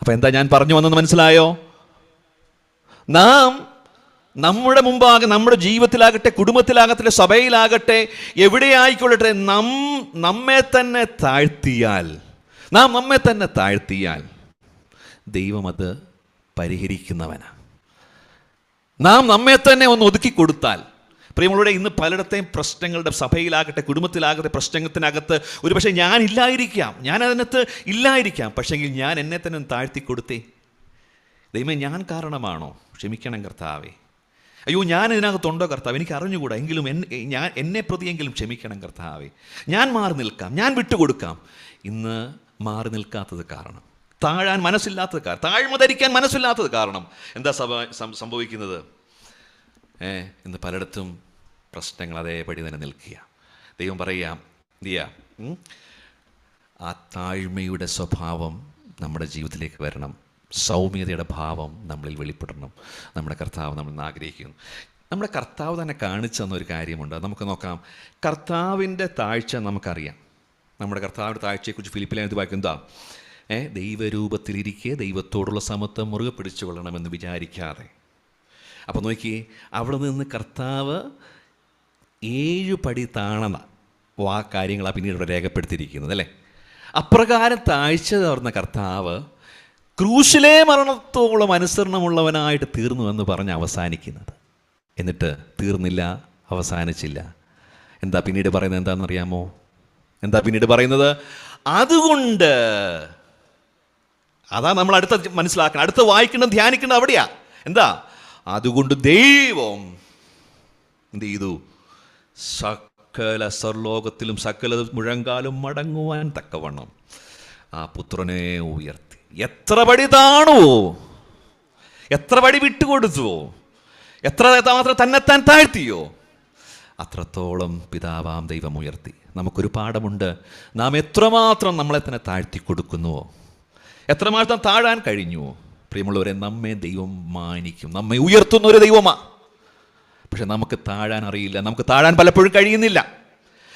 അപ്പം എന്താ ഞാൻ പറഞ്ഞു വന്നെന്ന് മനസ്സിലായോ? നാം നമ്മുടെ മുമ്പാകെ, നമ്മുടെ ജീവിതത്തിലാകട്ടെ, കുടുംബത്തിലാകട്ടെ, സഭയിലാകട്ടെ, എവിടെയായിക്കൊള്ളട്ടെ, നമ്മെ തന്നെ താഴ്ത്തിയാൽ, നാം നമ്മെ തന്നെ താഴ്ത്തിയാൽ ദൈവം അത് പരിഹരിക്കുന്നവനാണ്. നാം നമ്മെ തന്നെ ഒന്ന് ഒതുക്കി കൊടുത്താൽ, പ്രിയമുള്ളവരെ, ഇന്ന് പലയിടത്തെയും പ്രശ്നങ്ങളുടെ, സഭയിലാകട്ടെ, കുടുംബത്തിലാകട്ടെ, പ്രശ്നത്തിനകത്ത് ഒരുപക്ഷെ ഞാൻ ഇല്ലായിരിക്കാം, ഞാൻ അതിനകത്ത് ഇല്ലായിരിക്കാം, പക്ഷെങ്കിൽ ഞാൻ എന്നെ തന്നെ ഒന്ന് താഴ്ത്തി കൊടുത്തേ. ദൈവമേ, ഞാൻ കാരണമാണോ? ക്ഷമിക്കണം കർത്താവേ. അയ്യോ, ഞാൻ ഇതിനകത്തുണ്ടോ കർത്താവ്? എനിക്ക് അറിഞ്ഞുകൂടാ, എങ്കിലും എന്നെ പ്രതിയെങ്കിലും ക്ഷമിക്കണം കർത്താവേ. ഞാൻ മാറി നിൽക്കാം, ഞാൻ വിട്ടുകൊടുക്കാം. ഇന്ന് മാറി നിൽക്കാത്തത് കാരണം, താഴാൻ മനസ്സില്ലാത്തത് കാരണം, താഴ്മ ധരിക്കാൻ മനസ്സില്ലാത്തത് കാരണം എന്താ സംഭവിക്കുന്നത്? ഇന്ന് പലയിടത്തും പ്രശ്നങ്ങൾ അതേപടി തന്നെ നിൽക്കുക. ദൈവം പറയാം, എന്ത് ചെയ്യാം? ആ താഴ്മയുടെ സ്വഭാവം നമ്മുടെ ജീവിതത്തിലേക്ക് വരണം. സൗമ്യതയുടെ ഭാവം നമ്മളിൽ വെളിപ്പെടണം. നമ്മുടെ കർത്താവ് നമ്മളിൽ ആഗ്രഹിക്കുന്നു. നമ്മുടെ കർത്താവ് തന്നെ കാണിച്ചു തന്നൊരു കാര്യമുണ്ട്. നമുക്ക് നോക്കാം. കർത്താവിൻ്റെ താഴ്ച നമുക്കറിയാം. നമ്മുടെ കർത്താവിൻ്റെ താഴ്ചയെക്കുറിച്ച് ഫിലിപ്പിലേനകത്ത് വായിക്കും. എന്താ? ദൈവരൂപത്തിലിരിക്കെ ദൈവത്തോടുള്ള സമത്വം മുറുകെ പിടിച്ചു കൊള്ളണമെന്ന് വിചാരിക്കാതെ. അപ്പോൾ നോക്കിയേ, അവിടെ നിന്ന് കർത്താവ് 7 പടി താണ കാര്യങ്ങളാണ് പിന്നീട് ഇവിടെ രേഖപ്പെടുത്തിയിരിക്കുന്നത്, അല്ലേ? അപ്രകാരം താഴ്ച തോർന്ന കർത്താവ് ക്രൂശിലെ മരണത്തോളം അനുസരണമുള്ളവനായിട്ട് തീർന്നു എന്ന് പറഞ്ഞ് അവസാനിക്കുന്നത്. എന്നിട്ട് തീർന്നില്ല, അവസാനിച്ചില്ല. എന്താ പിന്നീട് പറയുന്നത്? എന്താണെന്നറിയാമോ? എന്താ പിന്നീട് പറയുന്നത്? അതുകൊണ്ട്, അതാ നമ്മൾ അടുത്ത മനസ്സിലാക്കണം, അടുത്ത വായിക്കണം, ധ്യാനിക്കണം. അവിടെയാ. എന്താ? അതുകൊണ്ട് ദൈവം എന്ത് ചെയ്തു? സകല സർലോകത്തിലും സകല മുഴങ്കാലും മടങ്ങുവാൻ തക്കവണ്ണം ആ പുത്രനെ ഉയർത്തി. എത്ര പടി താണുവോ, എത്ര പടി വിട്ടുകൊടുത്തുവോ, എത്ര മാത്രം തന്നെത്താൻ താഴ്ത്തിയോ, അത്രത്തോളം പിതാവാം ദൈവം ഉയർത്തി. നമുക്കൊരു പാഠമുണ്ട്. നാം എത്രമാത്രം നമ്മളെ തന്നെ താഴ്ത്തി കൊടുക്കുന്നുവോ, എത്രമാത്രം താഴാൻ കഴിഞ്ഞുവോ, പ്രിയമുള്ളവരെ, നമ്മെ ദൈവം മാനിക്കും. നമ്മെ ഉയർത്തുന്ന ഒരു ദൈവമാണ്. പക്ഷെ നമുക്ക് താഴാൻ അറിയില്ല, നമുക്ക് താഴാൻ പലപ്പോഴും കഴിയുന്നില്ല.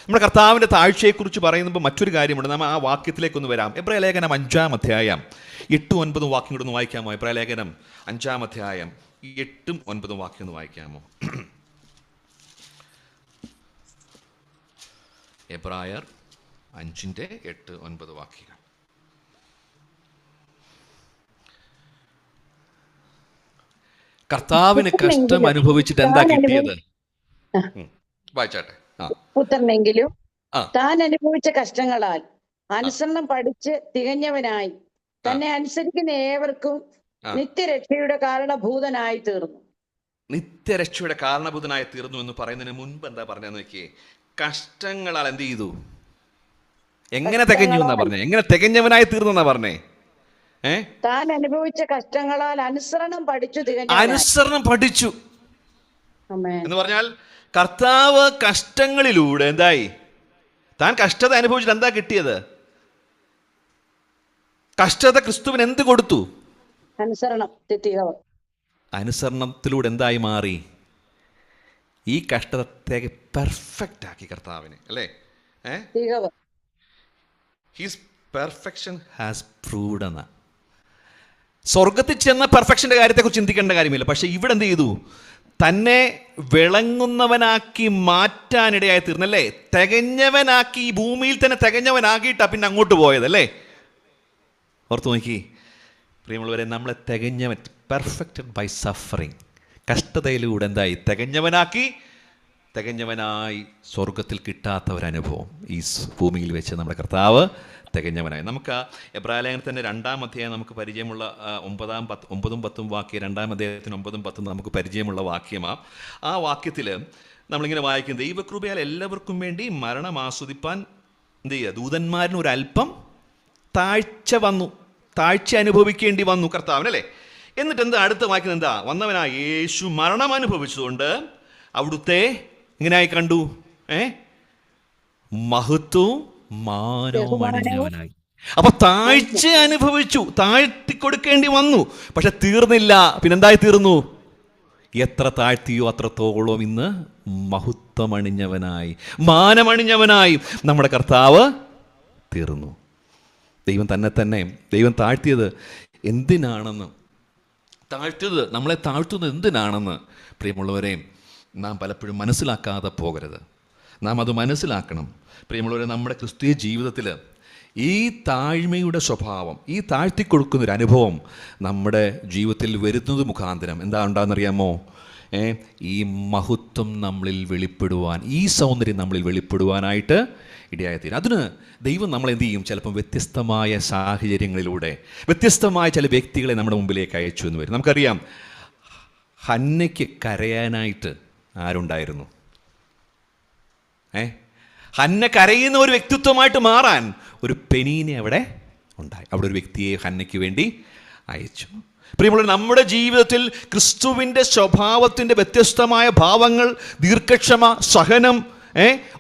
നമ്മുടെ കർത്താവിൻ്റെ താഴ്ചയെക്കുറിച്ച് പറയുമ്പോൾ മറ്റൊരു കാര്യമുണ്ട്. നമ്മൾ ആ വാക്യത്തിലേക്കൊന്ന് വരാം. എബ്രായ ലേഖനം 5-ാം അധ്യായം 8-9 വാക്യം കൂടെ ഒന്ന് വായിക്കാമോ? എബ്രായ ലേഖനം 5-ാം അധ്യായം 8-9 വാക്യം ഒന്ന് വായിക്കാമോ? എബ്രായർ 5-8-9 വാക്യങ്ങൾ. കർത്താവിന് കഷ്ടം അനുഭവിച്ചിട്ട് എന്താ കിട്ടിയത്? വായിച്ചാട്ടെ. പുത്രനെങ്കിലും താൻ അനുഭവിച്ച കഷ്ടങ്ങളാൽ അനുസരണം പഠിച്ച് തികഞ്ഞവനായി തന്നെ അനുസരിക്കുന്ന ഏവർക്കും നിത്യരക്ഷയുടെ കാരണഭൂതനായി തീർന്നു. നിത്യരക്ഷയുടെ കാരണഭൂതനായി തീർന്നു എന്ന് പറയുന്നതിന് മുൻപ് എന്താ പറഞ്ഞതെന്ന് നോക്കിയേ? കഷ്ടങ്ങളാൽ എന്ത് ചെയ്തു? എങ്ങനെ തികഞ്ഞു എന്നാ പറഞ്ഞേ? എങ്ങനെ തികഞ്ഞവനായി തീർന്നു എന്നാ പറഞ്ഞേ? താൻ അനുഭവിച്ച കഷ്ടങ്ങളാൽ അനുസരണം പഠിച്ചു അനുസരണം പഠിച്ചു എന്ന് പറഞ്ഞാൽ കർത്താവ് കഷ്ടങ്ങളിലൂടെ എന്തായി? താൻ കഷ്ടത അനുഭവിച്ചിട്ട് എന്താ കിട്ടിയത്? കഷ്ടത ക്രിസ്തുവിന് എന്ത് കൊടുത്തു? അനുസരണത്തിലൂടെ എന്തായി മാറി? ഈ കഷ്ടതയെ പെർഫെക്റ്റ് ആക്കി കർത്താവിനെ, അല്ലേ? ഹിസ് പെർഫെക്ഷൻ ഹാസ് പ്രൂവ്ഡ് എന്ന. സ്വർഗത്തിൽ ചെന്ന പെർഫെക്ഷൻ്റെ കാര്യത്തെക്കുറിച്ച് ചിന്തിക്കേണ്ട കാര്യമില്ല. പക്ഷെ ഇവിടെ എന്ത് ചെയ്തു? തന്നെ വിളങ്ങുന്നവനാക്കി മാറ്റാനിടയായി തീർന്നല്ലേ? തികഞ്ഞവനാക്കി, ഈ ഭൂമിയിൽ തന്നെ തികഞ്ഞവനാക്കിയിട്ടാ പിന്നെ അങ്ങോട്ട് പോയതല്ലേ? ഓർത്ത് നോക്കി, പ്രിയമുള്ളവരെ, നമ്മളെ തികഞ്ഞവൻ, പെർഫെക്റ്റഡ് ബൈ സഫറിങ്, കഷ്ടതയിലൂടെ എന്തായി തികഞ്ഞവനായി സ്വർഗത്തിൽ കിട്ടാത്ത ഒരനുഭവം ഈ ഭൂമിയിൽ വെച്ച് നമ്മുടെ കർത്താവ് തികഞ്ഞവനായി. നമുക്ക് എബ്രായലേഖനത്തിൻ്റെ 2-ാം അധ്യായം നമുക്ക് പരിചയമുള്ള 9-ഉം 10-ഉം വാക്യം, 2-ാം അധ്യായത്തിന് 9-ഉം 10-ഉം നമുക്ക് പരിചയമുള്ള വാക്യമാണ്. ആ വാക്യത്തിൽ നമ്മളിങ്ങനെ വായിക്കും, ദൈവകൃപയാൽ എല്ലാവർക്കും വേണ്ടി മരണം ആസ്വദിപ്പാൻ എന്ത് ചെയ്യുക, ദൂതന്മാരിന് ഒരല്പം താഴ്ച അനുഭവിക്കേണ്ടി വന്നു കർത്താവിനല്ലേ. എന്നിട്ട് എന്താ അടുത്ത വായിക്കുന്നത്, എന്താ, വന്നവനാ യേശു മരണം അനുഭവിച്ചതുകൊണ്ട് അവിടുത്തെ എങ്ങനെയായി കണ്ടു, മഹത്വവും മാനവും അണിഞ്ഞവനായി. അപ്പൊ താഴ്ച അനുഭവിച്ചു, താഴ്ത്തി കൊടുക്കേണ്ടി വന്നു. പക്ഷെ തീർന്നില്ല, പിന്നെന്തായി തീർന്നു, എത്ര താഴ്ത്തിയോ അത്രത്തോളം ഇന്ന് മഹത്വമണിഞ്ഞവനായി, മാനമണിഞ്ഞവനായി നമ്മുടെ കർത്താവ് തീർന്നു. ദൈവം താഴ്ത്തിയത് എന്തിനാണെന്ന്, നമ്മളെ താഴ്ത്തുന്നത് എന്തിനാണെന്ന് പ്രിയമുള്ളവരെ നാം പലപ്പോഴും മനസ്സിലാക്കാതെ പോകരുത്. നാം അത് മനസ്സിലാക്കണം. പ്രിയമുള്ളവരെ, നമ്മുടെ ക്രിസ്തീയ ജീവിതത്തിൽ ഈ താഴ്മയുടെ സ്വഭാവം, ഈ താഴ്ത്തിക്കൊടുക്കുന്നൊരു അനുഭവം നമ്മുടെ ജീവിതത്തിൽ വരുന്നത് മുഖാന്തരം എന്താ ഉണ്ടാകുന്നറിയാമോ, ഈ മഹത്വം നമ്മളിൽ വെളിപ്പെടുവാൻ, ഈ സൗന്ദര്യം നമ്മളിൽ വെളിപ്പെടുവാനായിട്ട് ഇടയായിത്തീരും. അതിന് ദൈവം നമ്മളെന്ത് ചെയ്യും, ചിലപ്പം വ്യത്യസ്തമായ സാഹചര്യങ്ങളിലൂടെ വ്യത്യസ്തമായ ചില വ്യക്തികളെ നമ്മുടെ മുമ്പിലേക്ക് അയച്ചു എന്ന് വരും. നമുക്കറിയാം, ഹന്നയ്ക്ക് കരയാനായിട്ട് ആരുണ്ടായിരുന്നു? ഹന്ന കരയുന്ന ഒരു വ്യക്തിത്വമായിട്ട് മാറാൻ ഒരു പെനീനെ അവിടെ ഉണ്ടായി. അവിടെ ഒരു വ്യക്തിയെ ഹന്നയ്ക്ക് വേണ്ടി അയച്ചു. പ്രിയമുള്ളവർ, നമ്മുടെ ജീവിതത്തിൽ ക്രിസ്തുവിൻ്റെ സ്വഭാവത്തിൻ്റെ വ്യത്യസ്തമായ ഭാവങ്ങൾ, ദീർഘക്ഷമ, സഹനം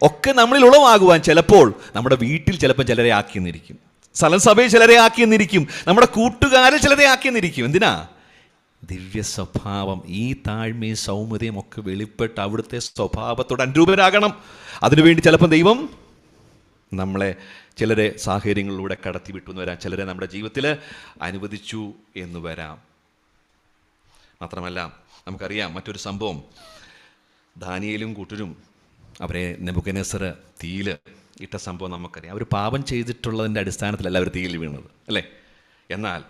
ഒക്കെ നമ്മളിൽ ഉളവാകുവാൻ ചിലപ്പോൾ നമ്മുടെ വീട്ടിൽ ചിലപ്പോൾ ചിലരെ ആക്കിയെന്നിരിക്കും, സഭയിൽ ചിലരെ ആക്കിയെന്നിരിക്കും, നമ്മുടെ കൂട്ടുകാരിൽ ചിലരെ ആക്കിയെന്നിരിക്കും. എന്തിനാ? ദിവ്യ സ്വഭാവം, ഈ താഴ്മയും സൗമ്യതയും ഒക്കെ വെളിപ്പെട്ട് അവിടുത്തെ സ്വഭാവത്തോട് അനുരൂപരാകണം. അതിനുവേണ്ടി ചിലപ്പോൾ ദൈവം നമ്മളെ ചിലരെ സാഹചര്യങ്ങളിലൂടെ കടത്തി വിട്ടു വരാം, ചിലരെ നമ്മുടെ ജീവിതത്തിൽ അനുവദിച്ചു എന്ന് വരാം. മാത്രമല്ല നമുക്കറിയാം മറ്റൊരു സംഭവം, ദാനിയേലും കൂട്ടരും അവരെ നെബൂഖദ്നേസർ തീയിൽ ഇട്ട സംഭവം നമുക്കറിയാം. അവർ പാപം ചെയ്തിട്ടുള്ളതിൻ്റെ അടിസ്ഥാനത്തിലല്ല അവർ തീയിൽ വീണത്, അല്ലേ? എന്നാൽ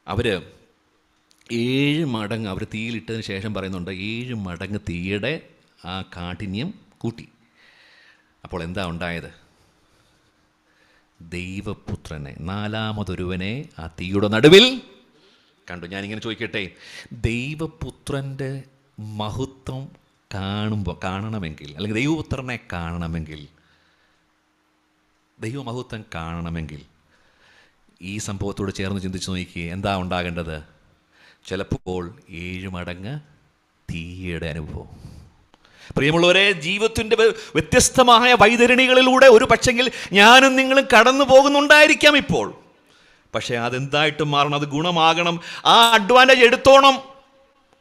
അവർ 7 മടങ്ങ് അവർ തീയിലിട്ടതിന് ശേഷം പറയുന്നുണ്ട്, 7 മടങ്ങ് തീയുടെ ആ കാഠിന്യം കൂട്ടി. അപ്പോൾ എന്താ ഉണ്ടായത്? ദൈവപുത്രനെ, 4മതൊരുവനെ ആ തീയുടെ നടുവിൽ കണ്ടു. ഞാനിങ്ങനെ ചോദിക്കട്ടെ, ദൈവപുത്രൻ്റെ മഹത്വം കാണണമെങ്കിൽ, അല്ലെങ്കിൽ ദൈവപുത്രനെ കാണണമെങ്കിൽ, ദൈവമഹത്വം കാണണമെങ്കിൽ ഈ സംഭവത്തോട് ചേർന്ന് ചിന്തിച്ച് നോക്കിയേ, എന്താ ഉണ്ടാകേണ്ടത്? ചിലപ്പോൾ 7 മടങ്ങ് തീയുടെ അനുഭവം. പ്രിയമുള്ളവരെ, ജീവിതത്തിൻ്റെ വ്യത്യസ്തമായ വൈതരണികളിലൂടെ ഒരു പക്ഷെങ്കിൽ ഞാനും നിങ്ങളും കടന്നു പോകുന്നുണ്ടായിരിക്കാം ഇപ്പോൾ. പക്ഷേ അതെന്തായിട്ടും മാറണം, അത് ഗുണമാകണം. ആ അഡ്വാൻറ്റേജ് എടുത്തോണം,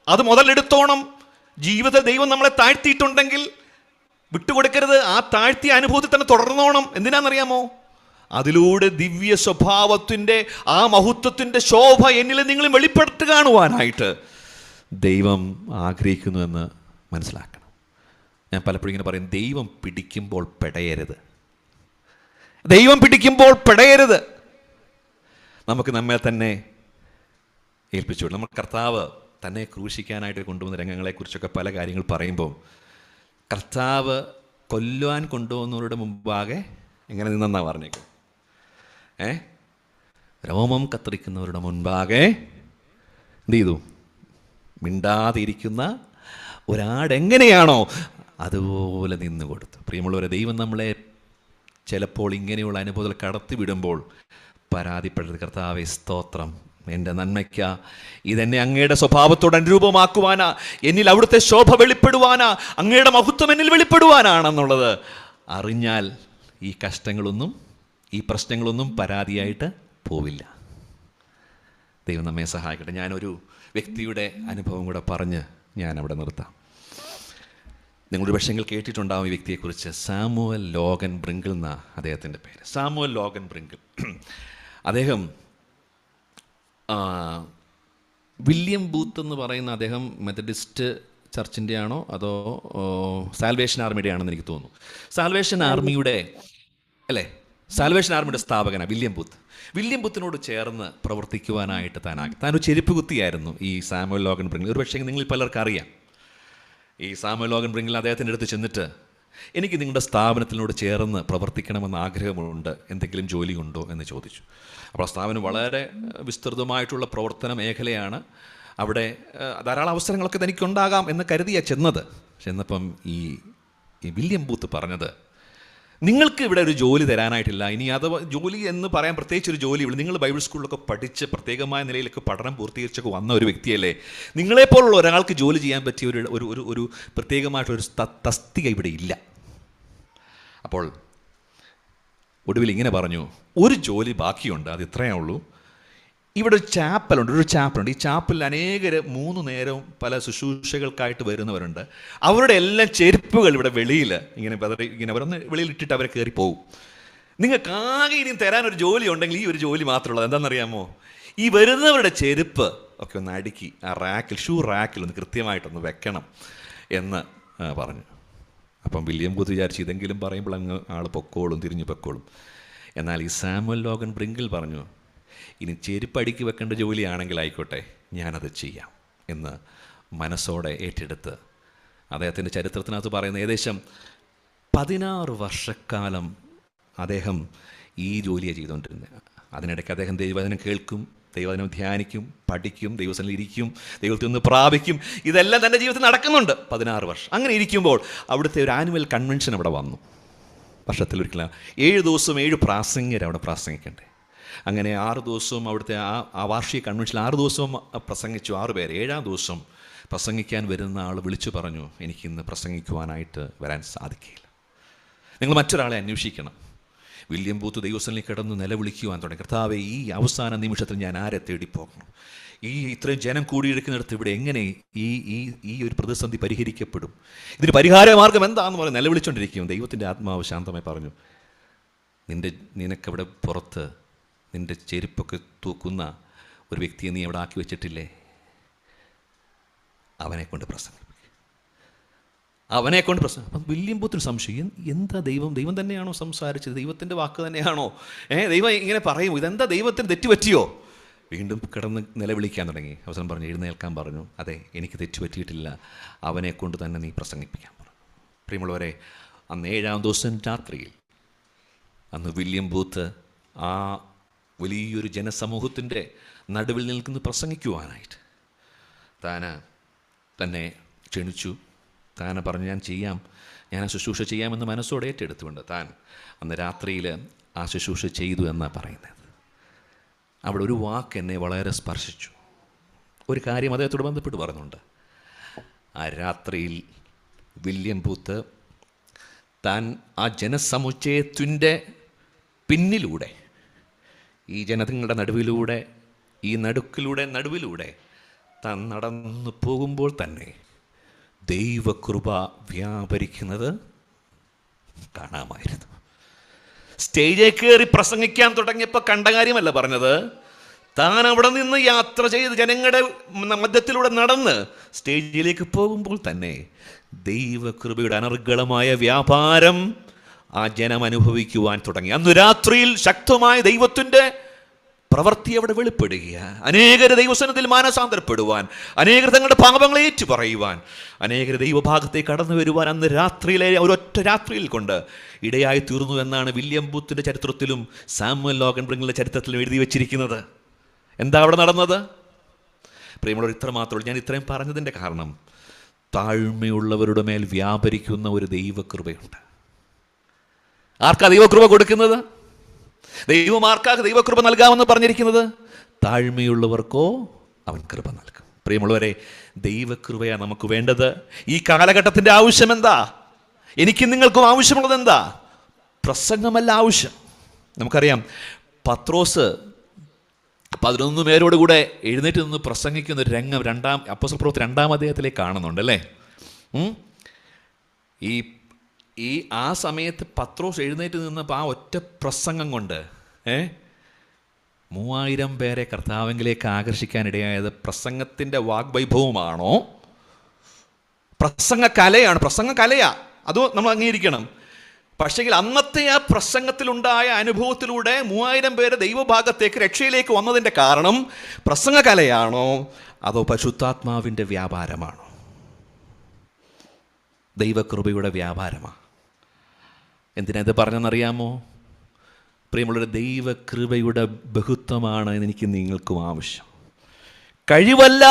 അത് മുതലെടുത്തോണം. ജീവിതത്തിൽ ദൈവം നമ്മളെ താഴ്ത്തിയിട്ടുണ്ടെങ്കിൽ വിട്ടുകൊടുക്കരുത്. ആ താഴ്ത്തിയ അനുഭവത്തിൽ തന്നെ തുടർന്നോണം. എന്തിനാണെന്നറിയാമോ? അതിലൂടെ ദിവ്യ സ്വഭാവത്തിൻ്റെ ആ മഹത്വത്തിൻ്റെ ശോഭ എന്നിലും നിങ്ങളും വെളിപ്പെടുത്തി കാണുവാനായിട്ട് ദൈവം ആഗ്രഹിക്കുന്നുവെന്ന് മനസ്സിലാക്കണം. ഞാൻ പലപ്പോഴും ഇങ്ങനെ പറയും, ദൈവം പിടിക്കുമ്പോൾ പെടയരുത്, ദൈവം പിടിക്കുമ്പോൾ പെടയരുത്. നമുക്ക് നമ്മെ തന്നെ ഏൽപ്പിച്ചു. നമ്മൾ കർത്താവ് തന്നെ ക്രൂശിക്കാനായിട്ട് കൊണ്ടുവന്ന രംഗങ്ങളെക്കുറിച്ചൊക്കെ പല കാര്യങ്ങൾ പറയുമ്പോൾ, കർത്താവ് കൊല്ലുവാൻ കൊണ്ടുപോകുന്നവരുടെ മുമ്പാകെ എങ്ങനെ നിന്നെന്നാണ് പറഞ്ഞേക്കും, രോമം കത്തിരിക്കുന്നവരുടെ മുൻപാകെ എന്ത് ചെയ്തു? മിണ്ടാതിരിക്കുന്ന ഒരാടെങ്ങനെയാണോ അതുപോലെ നിന്ന് കൊടുത്തു. പ്രിയമുള്ളവരെ, ദൈവം നമ്മളെ ചിലപ്പോൾ ഇങ്ങനെയുള്ള അനുഭവത്തിൽ കടത്തിവിടുമ്പോൾ പരാതിപ്പെടരുത്. കർത്താവേ സ്തോത്രം, എൻ്റെ നന്മയ്ക്ക, ഇതെന്നെ അങ്ങയുടെ സ്വഭാവത്തോട് അനുരൂപമാക്കുവാനാ, എന്നിൽ അവിടുത്തെ ശോഭ വെളിപ്പെടുവാനാ, അങ്ങയുടെ മഹത്വം എന്നിൽ വെളിപ്പെടുവാനാണെന്നുള്ളത് അറിഞ്ഞാൽ ഈ കഷ്ടങ്ങളൊന്നും, ഈ പ്രശ്നങ്ങളൊന്നും പരാതിയായിട്ട് പോവില്ല. ദൈവം നമ്മെ സഹായിക്കട്ടെ. ഞാനൊരു വ്യക്തിയുടെ അനുഭവം കൂടെ പറഞ്ഞ് ഞാൻ അവിടെ നിർത്താം. നിങ്ങളൊരു പക്ഷെങ്കിൽ കേട്ടിട്ടുണ്ടാവും ഈ വ്യക്തിയെക്കുറിച്ച്. സാമുവൽ ലോഗൻ ബ്രിങ്കിൾ എന്നാ അദ്ദേഹത്തിൻ്റെ പേര്. Samuel Logan ബ്രിങ്കിൾ. അദ്ദേഹം വില്യം ബൂത്ത് എന്ന് പറയുന്ന അദ്ദേഹം മെത്തഡിസ്റ്റ് ചർച്ചിൻ്റെ ആണോ അതോ സാൽവേഷൻ ആർമിയുടെ ആണെന്ന് എനിക്ക് തോന്നുന്നു. സാൽവേഷൻ ആർമിയുടെ അല്ലേ സാൽവേഷൻ ആർമിയുടെ സ്ഥാപകനാണ് വില്യം ബൂത്തിനോട് ചേർന്ന് പ്രവർത്തിക്കുവാനായിട്ട് താനൊരു ചെരുപ്പ് കുത്തിയായിരുന്നു ഈ സാമുവൽ ലോഗൻ ബ്രിങ്ങിൽ. ഒരു പക്ഷേ നിങ്ങളിൽ പലർക്കും അറിയാം. ഈ സാമുവൽ ലോഗൻ ബ്രിങ്ങിൽ അദ്ദേഹത്തിൻ്റെ അടുത്ത് ചെന്നിട്ട്, എനിക്ക് നിങ്ങളുടെ സ്ഥാപനത്തിനോട് ചേർന്ന് പ്രവർത്തിക്കണമെന്ന് ആഗ്രഹമുണ്ട്, എന്തെങ്കിലും ജോലിയുണ്ടോ എന്ന് ചോദിച്ചു. അപ്പോൾ ആ സ്ഥാപനം വളരെ വിസ്തൃതമായിട്ടുള്ള പ്രവർത്തന മേഖലയാണ്. അവിടെ ധാരാളം അവസരങ്ങളൊക്കെ തനിക്കുണ്ടാകാം എന്ന് കരുതിയാണ് ചെന്നപ്പം ഈ വില്യം ബൂത്ത് പറഞ്ഞത്, നിങ്ങൾക്ക് ഇവിടെ ഒരു ജോലി തരാനായിട്ടില്ല. ഇനി അഥവാ ജോലി എന്ന് പറയാൻ പ്രത്യേകിച്ച് ഒരു ജോലിയുള്ളൂ. നിങ്ങൾ ബൈബിൾ സ്കൂളിലൊക്കെ പഠിച്ച് പ്രത്യേകമായ നിലയിലൊക്കെ പഠനം പൂർത്തീകരിച്ചൊക്കെ വന്ന ഒരു വ്യക്തിയല്ലേ, നിങ്ങളെപ്പോലുള്ള ഒരാൾക്ക് ജോലി ചെയ്യാൻ പറ്റിയ ഒരു പ്രത്യേകമായിട്ടൊരു തസ്തിക ഇവിടെ ഇല്ല. അപ്പോൾ ഒടുവിൽ ഇങ്ങനെ പറഞ്ഞു, ഒരു ജോലി ബാക്കിയുണ്ട്, അത് ഇത്രയേ ഉള്ളൂ. ഇവിടെ ഒരു ചാപ്പലുണ്ട്. ഈ ചാപ്പലിൽ അനേകർ 3 നേരവും പല ശുശ്രൂഷകൾക്കായിട്ട് വരുന്നവരുണ്ട്. അവരുടെ എല്ലാം ചെരുപ്പുകൾ ഇവിടെ വെളിയിൽ ഇങ്ങനെ അവരൊന്ന് വെളിയിലിട്ടിട്ട് അവരെ കയറി പോകും. നിങ്ങൾക്ക് ആകെ ഇനിയും തരാനൊരു ജോലി ഉണ്ടെങ്കിൽ ഈ ഒരു ജോലി മാത്രമുള്ളത്. എന്താണെന്നറിയാമോ? ഈ വരുന്നവരുടെ ചെരുപ്പ് ഒക്കെ ഒന്ന് അടുക്കി ആ ഷൂ റാക്കിൽ ഒന്ന് കൃത്യമായിട്ടൊന്ന് വെക്കണം എന്ന് പറഞ്ഞു. അപ്പം വില്യം ബൂത്ത് വിചാരിച്ചു, ഇതെങ്കിലും പറയുമ്പോൾ അങ്ങ് ആൾ തിരിഞ്ഞു പൊക്കോളും. എന്നാൽ ഈ സാമുവൽ ലോഗൻ ബ്രിങ്കിൾ പറഞ്ഞു, ഇനി ചെരുപ്പടിക്ക് വെക്കേണ്ട ജോലിയാണെങ്കിൽ ആയിക്കോട്ടെ, ഞാനത് ചെയ്യാം എന്ന് മനസ്സോടെ ഏറ്റെടുത്ത് അദ്ദേഹത്തിൻ്റെ ചരിത്രത്തിനകത്ത് പറയുന്ന ഏകദേശം 16 വർഷക്കാലം അദ്ദേഹം ഈ ജോലിയെ ചെയ്തുകൊണ്ടിരുന്നത്. അതിനിടയ്ക്ക് അദ്ദേഹം ദൈവവചനം കേൾക്കും, ദൈവവചനം ധ്യാനിക്കും, പഠിക്കും, ദൈവസനിൽ ഇരിക്കും, ദൈവത്തിൽ നിന്ന് പ്രാപിക്കും. ഇതെല്ലാം തൻ്റെ ജീവിതത്തിൽ നടക്കുന്നുണ്ട് 16 വർഷം. അങ്ങനെ ഇരിക്കുമ്പോൾ അവിടുത്തെ ഒരു ആനുവൽ കൺവെൻഷൻ അവിടെ വന്നു. വർഷത്തിലൊരിക്കലും 7 ദിവസവും 7 പ്രാസംഗികർ അവിടെ പ്രാസംഗിക്കണ്ടേ. അങ്ങനെ 6 ദിവസവും അവിടുത്തെ ആ വാർഷിക കൺവെൻഷനിൽ 6 ദിവസവും പ്രസംഗിച്ചു 6 പേര്. 7-ാം ദിവസം പ്രസംഗിക്കാൻ വരുന്ന ആൾ വിളിച്ചു പറഞ്ഞു, എനിക്കിന്ന് പ്രസംഗിക്കുവാനായിട്ട് വരാൻ സാധിക്കില്ല, നിങ്ങൾ മറ്റൊരാളെ അന്വേഷിക്കണം. വില്യം ബൂത്ത് ദൈവസനിൽ കിടന്ന് നിലവിളിക്കുവാൻ തുടങ്ങി, കർത്താവേ, ഈ അവസാന നിമിഷത്തിൽ ഞാൻ ആരെ തേടി പോകണം? ഇത്രയും ജനം കൂടിയിരിക്കുന്നിടത്ത് ഇവിടെ എങ്ങനെ ഈ ഒരു പ്രതിസന്ധി പരിഹരിക്കപ്പെടും? ഇതിന് പരിഹാര മാർഗം എന്താണെന്ന് പറഞ്ഞ് നിലവിളിച്ചുകൊണ്ടിരിക്കും. ദൈവത്തിൻ്റെ ആത്മാവ് ശാന്തമായി പറഞ്ഞു, നിനക്കവിടെ പുറത്ത് നിൻ്റെ ചെരുപ്പൊക്കെ തൂക്കുന്ന ഒരു വ്യക്തിയെ നീ അവിടെ ആക്കി വെച്ചിട്ടില്ലേ? അവനെ കൊണ്ട് പ്രസംഗിക്കും. അപ്പം വില്യം ബൂത്തിന് സംശയം, എന്താ ദൈവം തന്നെയാണോ സംസാരിച്ചത്? ദൈവത്തിൻ്റെ വാക്ക് തന്നെയാണോ? ദൈവം ഇങ്ങനെ പറയും, ഇതെന്താ ദൈവത്തിന് തെറ്റുപറ്റിയോ? വീണ്ടും കിടന്ന് നിലവിളിക്കാൻ തുടങ്ങി. അവസരം പറഞ്ഞു, എഴുന്നേൽക്കാൻ പറഞ്ഞു. അതെ, എനിക്ക് തെറ്റുപറ്റിയിട്ടില്ല, അവനെ കൊണ്ട് തന്നെ നീ പ്രസംഗിപ്പിക്കാൻ പറഞ്ഞു. പ്രിയമുള്ളവരെ, അന്ന് 7-ാം ദിവസം രാത്രിയിൽ അന്ന് വില്യം ബൂത്ത് ആ വലിയൊരു ജനസമൂഹത്തിൻ്റെ നടുവിൽ നിൽക്കുന്ന പ്രസംഗിക്കുവാനായിട്ട് തന്നെ ക്ഷണിച്ചു. പറഞ്ഞു, ഞാൻ ആ ശുശ്രൂഷ ചെയ്യാമെന്ന് മനസ്സോടെ ഏറ്റെടുത്തുകൊണ്ട് അന്ന് രാത്രിയിൽ ആ ശുശ്രൂഷ ചെയ്തു എന്നാണ് പറയുന്നത്. അവിടെ ഒരു വാക്ക് എന്നെ വളരെ സ്പർശിച്ചു. ഒരു കാര്യം അദ്ദേഹത്തോട് ബന്ധപ്പെട്ട് പറയുന്നുണ്ട്. ആ രാത്രിയിൽ വില്യം ബൂത്ത് ആ ജനസമുച്ചയത്തിൻ്റെ പിന്നിലൂടെ, ഈ ജനതങ്ങളുടെ നടുവിലൂടെ, ഈ നടുവിലൂടെ താൻ നടന്നു പോകുമ്പോൾ തന്നെ ദൈവകൃപ വ്യാപരിക്കുന്നത് കാണാമായിരുന്നു. സ്റ്റേജിൽ കയറി പ്രസംഗിക്കാൻ തുടങ്ങിയപ്പോൾ കണ്ട കാര്യമല്ല പറഞ്ഞത്. താൻ അവിടെ നിന്ന് യാത്ര ചെയ്ത് ജനങ്ങളുടെ മധ്യത്തിലൂടെ നടന്ന് സ്റ്റേജിലേക്ക് പോകുമ്പോൾ തന്നെ ദൈവകൃപയുടെ അനർഗളമായ വ്യാപാരം ആ ജനം അനുഭവിക്കുവാൻ തുടങ്ങി. അന്ന് രാത്രിയിൽ ശക്തമായ ദൈവത്തിൻ്റെ പ്രവൃത്തി അവിടെ വെളിപ്പെടുക, അനേകർ ദൈവസന്നിധിയിൽ മാനസാന്തരപ്പെടുവാൻ, അനേകർ തങ്ങളുടെ പാപങ്ങളെ ഏറ്റുപറയുവാൻ, അനേകർ ദൈവഭാഗത്തേക്ക് കടന്നു വരുവാൻ അന്ന് രാത്രിയിലെ ഒരൊറ്റ രാത്രിയിൽ കൊണ്ട് ഇടയായി തീർന്നു എന്നാണ് വില്യം ബൂത്തിൻ്റെ ചരിത്രത്തിലും സാമുവൽ ലോഗൻ ബ്രിങ്ങിൻ്റെ ചരിത്രത്തിലും എഴുതി വച്ചിരിക്കുന്നത്. എന്താ അവിടെ നടന്നത്? പ്രിയമുള്ളവർ, ഇത്ര മാത്രമേ ഞാൻ ഇത്രയും പറഞ്ഞതിൻ്റെ കാരണം, താഴ്മയുള്ളവരുടെ മേൽ വ്യാപരിക്കുന്ന ഒരു ദൈവകൃപയുണ്ട്. ആർക്കാ ദൈവകൃപ കൊടുക്കുന്നത്? ദൈവം ആർക്കാണ് ദൈവകൃപ നൽകാമെന്ന് പറഞ്ഞിരിക്കുന്നത്? താഴ്മയുള്ളവർക്കോ അവൻ കൃപ നൽകും. പ്രിയമുള്ളവരെ, ദൈവകൃപയാണ് നമുക്ക് വേണ്ടത്. ഈ കാലഘട്ടത്തിൻ്റെ ആവശ്യം എന്താ? എനിക്കും നിങ്ങൾക്കും ആവശ്യമുള്ളത് എന്താ? പ്രസംഗമല്ല ആവശ്യം. നമുക്കറിയാം, പത്രോസ് 11 പേരോടുകൂടെ എഴുന്നേറ്റ് നിന്ന് പ്രസംഗിക്കുന്ന ഒരു രംഗം അപ്പോസ്തല പ്രവൃത്തി 2-ാം അധ്യായത്തിലേക്ക് കാണുന്നുണ്ട് അല്ലേ? ആ സമയത്ത് പത്രോസ് എഴുന്നേറ്റ് നിന്നപ്പോൾ ആ ഒറ്റ പ്രസംഗം കൊണ്ട് 3000 പേരെ കർത്താവിലേക്ക് ആകർഷിക്കാനിടയായത് പ്രസംഗത്തിൻ്റെ വാഗ്വൈഭവമാണോ? പ്രസംഗ കലയാ, അതോ നമ്മൾ അംഗീകരിക്കണം? പക്ഷെങ്കിൽ അന്നത്തെ ആ പ്രസംഗത്തിലുണ്ടായ അനുഭവത്തിലൂടെ 3000 പേര് ദൈവഭാഗത്തേക്ക് രക്ഷയിലേക്ക് വന്നതിൻ്റെ കാരണം പ്രസംഗകലയാണോ അതോ പരിശുദ്ധാത്മാവിൻ്റെ വ്യാപാരമാണോ? ദൈവകൃപയുടെ വ്യാപാരമാണ്. എന്തിനാ ഇത് പറഞ്ഞെന്നറിയാമോ? പ്രിയമുള്ളൊരു, ദൈവകൃപയുടെ ബഹുത്വമാണ് എനിക്ക് നിങ്ങൾക്കും ആവശ്യം. കഴിവല്ല